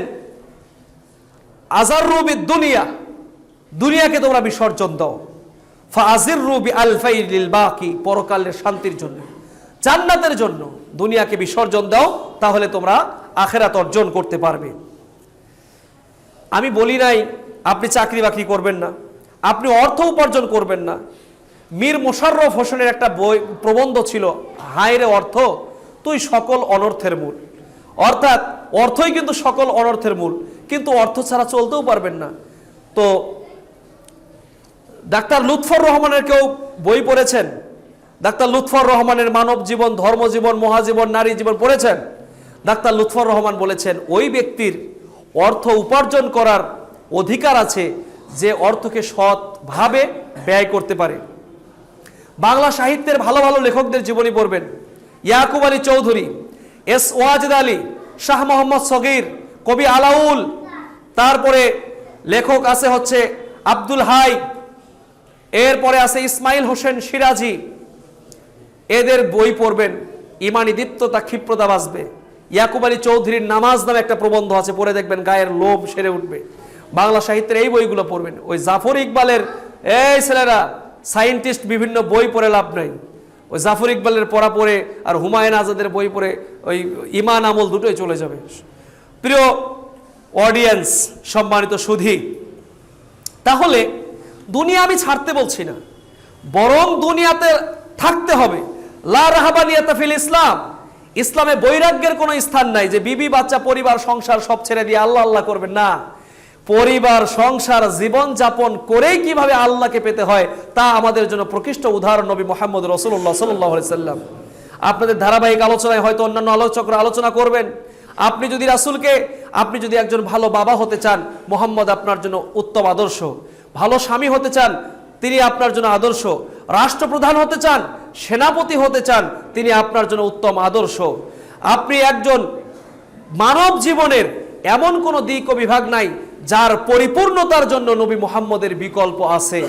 আযাররু বিদ দুনিয়া, দুনিয়াকে তোমরা বিসর্জন দাও, ফাআযিররু বিআলফাই লিল বাকি, পরকালের শান্তির জন্য, জান্নাতের জন্য দুনিয়াকে বিসর্জন দাও, তাহলে তোমরা আখিরাত অর্জন করতে পারবে। আমি বলি নাই আপনি চাকরি বাকরি করবেন না, আপনি অর্থ উপার্জন করবেন না। মীর মোশাররফ হোসেনের একটা বই প্রবন্ধ ছিল, হায়রে অর্থ তুই সকল অনর্থের মূল। অর্থাৎ অর্থই কিন্তু সকল অনর্থের মূল, কিন্তু অর্থ ছাড়া চলতেও পারবেন না। তো ডাক্তার লুৎফর রহমানের কেউ বই পড়েছেন? ডাক্তার লুৎফর রহমানের মানব জীবন, ধর্মজীবন, মহাজীবন, নারী জীবন পড়েছেন? ডাক্তার লুৎফর রহমান বলেছেন, ওই ব্যক্তির অর্থ উপার্জন করার অধিকার আছে যে অর্থকে সৎভাবে ব্যয় করতে পারে। বাংলা সাহিত্যের ভালো ভালো লেখকদের জীবনী পড়বেন, ইয়াকুব আলী চৌধুরী, এস ওয়াজেদ আলী, শাহ মোহাম্মদ সগীর, কবি আলাউল, তারপরে লেখক আছে হচ্ছে আব্দুল হাই, এরপরে আছে ইসমাইল হোসেন সিরাজি। এদের বই পড়বেন, ইমানি দীপ্ততা ক্ষিপ্রতা বাঁচবে। ইয়াকুব আলী চৌধুরীর নামাজ নামে একটা প্রবন্ধ আছে, পড়ে দেখবেন গায়ের লোভ সেরে উঠবে। বাংলা সাহিত্যের এই বইগুলো পড়বেন। ওই জাফর ইকবালের, এই ছেলেরা সায়েন্টিস্ট বিভিন্ন বই পড়ে লাভ নাই। ওই জাফর ইকবালের পড়া পড়ে আর হুমায়ুন আজাদের বই পড়ে ওই ইমান আমল দুটোই চলে যাবে। প্রিয় অডিয়েন্স, সম্মানিত সুধী, তাহলে দুনিয়া আমি ছাড়তে বলছি না, বরং দুনিয়াতে থাকতে হবে। লা রাহাবানিয়াতা ফিল ইসলাম, ইসলামে বৈরাগ্যের কোনো স্থান নাই যে বিবি বাচ্চা পরিবার সংসার সব ছেড়ে দিয়ে আল্লাহ আল্লাহ করবেন না। পরিবার সংসার জীবন যাপন করেই কিভাবে আল্লাহকে পেতে হয় তা আমাদের জন্য প্রকৃষ্ট উদাহরণ নবী মুহাম্মদ রাসূলুল্লাহ সাল্লাল্লাহু আলাইহি সাল্লাম। আপনাদের ধারাবাহিক আলোচনায় হয়তো অন্যান্য আলোচকরা আলোচনা করবেন, আপনি যদি রাসূলকে, আপনি যদি একজন ভালো বাবা হতে চান, মুহাম্মদ আপনার জন্য উত্তম আদর্শ। ভালো স্বামী হতে চান, তিনি আপনার জন্য আদর্শ। রাষ্ট্রপ্রধান হতে চান, সেনাপতি হতে চান, তিনি আপনার জন্য উত্তম আদর্শ। আপনি একজন মানব জীবনের এমন কোনো দিক ও বিভাগ নাই যার পরিপূর্ণতার জন্য নবী মুহাম্মদের বিকল্প আছে।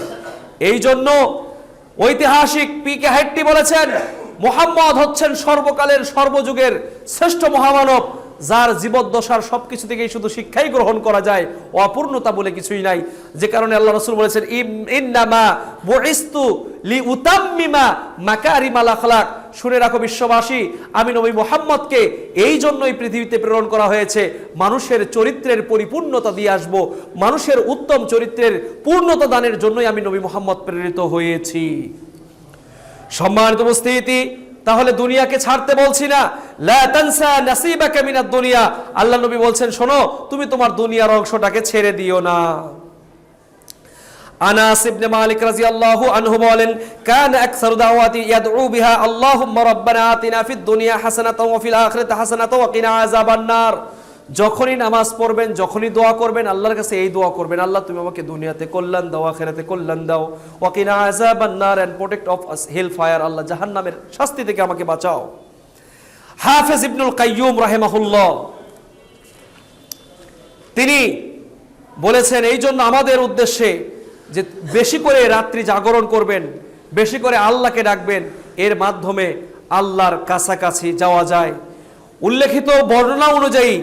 এই জন্য ঐতিহাসিক পি.কে. হেড্টি বলেছেন, মুহাম্মদ হচ্ছেন সর্বকালের সর্বযুগের শ্রেষ্ঠ মহামানব, যার জীবদ্দশার সবকিছু থেকেই শুধু শিক্ষাই গ্রহণ করা যায়, অপূর্ণতা বলে কিছুই নাই। যে কারণে আল্লাহ রাসূল বলেছেন, ইন্নামা বুইস্তু লিউতাম্মিমা মাকারিমাল আখলাক। শুনে রাখো বিশ্ববাসী, আমি নবী মুহাম্মদকে এই জন্যই পৃথিবীতে প্রেরণ করা হয়েছে, মানুষের চরিত্রের পরিপূর্ণতা দিয়ে আসব, মানুষের উত্তম চরিত্রের পূর্ণতা দানের জন্যই আমি নবী মুহাম্মদ প্রেরিত হয়েছি। সম্মানিত উপস্থিতি, তাহলে দুনিয়াকে ছাড়তে বলছি না, লা তানসা নাসিবাকা মিনাদ দুনিয়া। আল্লাহ নবী বলছেন, শোনো, তুমি তোমার দুনিয়ার অংশটাকে ছেড়ে দিও না। আনাস ইবনে মালিক রাদিয়াল্লাহু আনহু বলেন, কানা আকসারু দাওয়াতি ইয়াদউ বিহা আল্লাহুম্মা রাব্বানা আতিনা ফিদ দুনিয়া হাসানাতাও ওয়া ফিল আখিরাতি হাসানাতাও ওয়া কিনা আযাবান নার। যখনই নামাজ পড়বেন, যখনই দোয়া করবেন, আল্লাহর কাছে এই দোয়া করবেন, আল্লাহ তুমি আমাকে দুনিয়াতে কল্যাণ দাও, আখিরাতে কল্যাণ দাও, ওয়া কিনা আযাবান নার, and protect of us hell fire, আল্লাহ জাহান্নামের শাস্তি থেকে আমাকে বাঁচাও। হাফেজ ইবনুল কাইয়ুম রাহিমাহুল্লাহ তিনি বলেছেন, এই জন্য আমাদের উদ্দেশ্যে যে বেশি করে রাত্রি জাগরণ করবেন, বেশি করে আল্লাহকে ডাকবেন, এর মাধ্যমে আল্লাহর কাছাকাছি যাওয়া যায়। উল্লেখিত বর্ণনা অনুযায়ী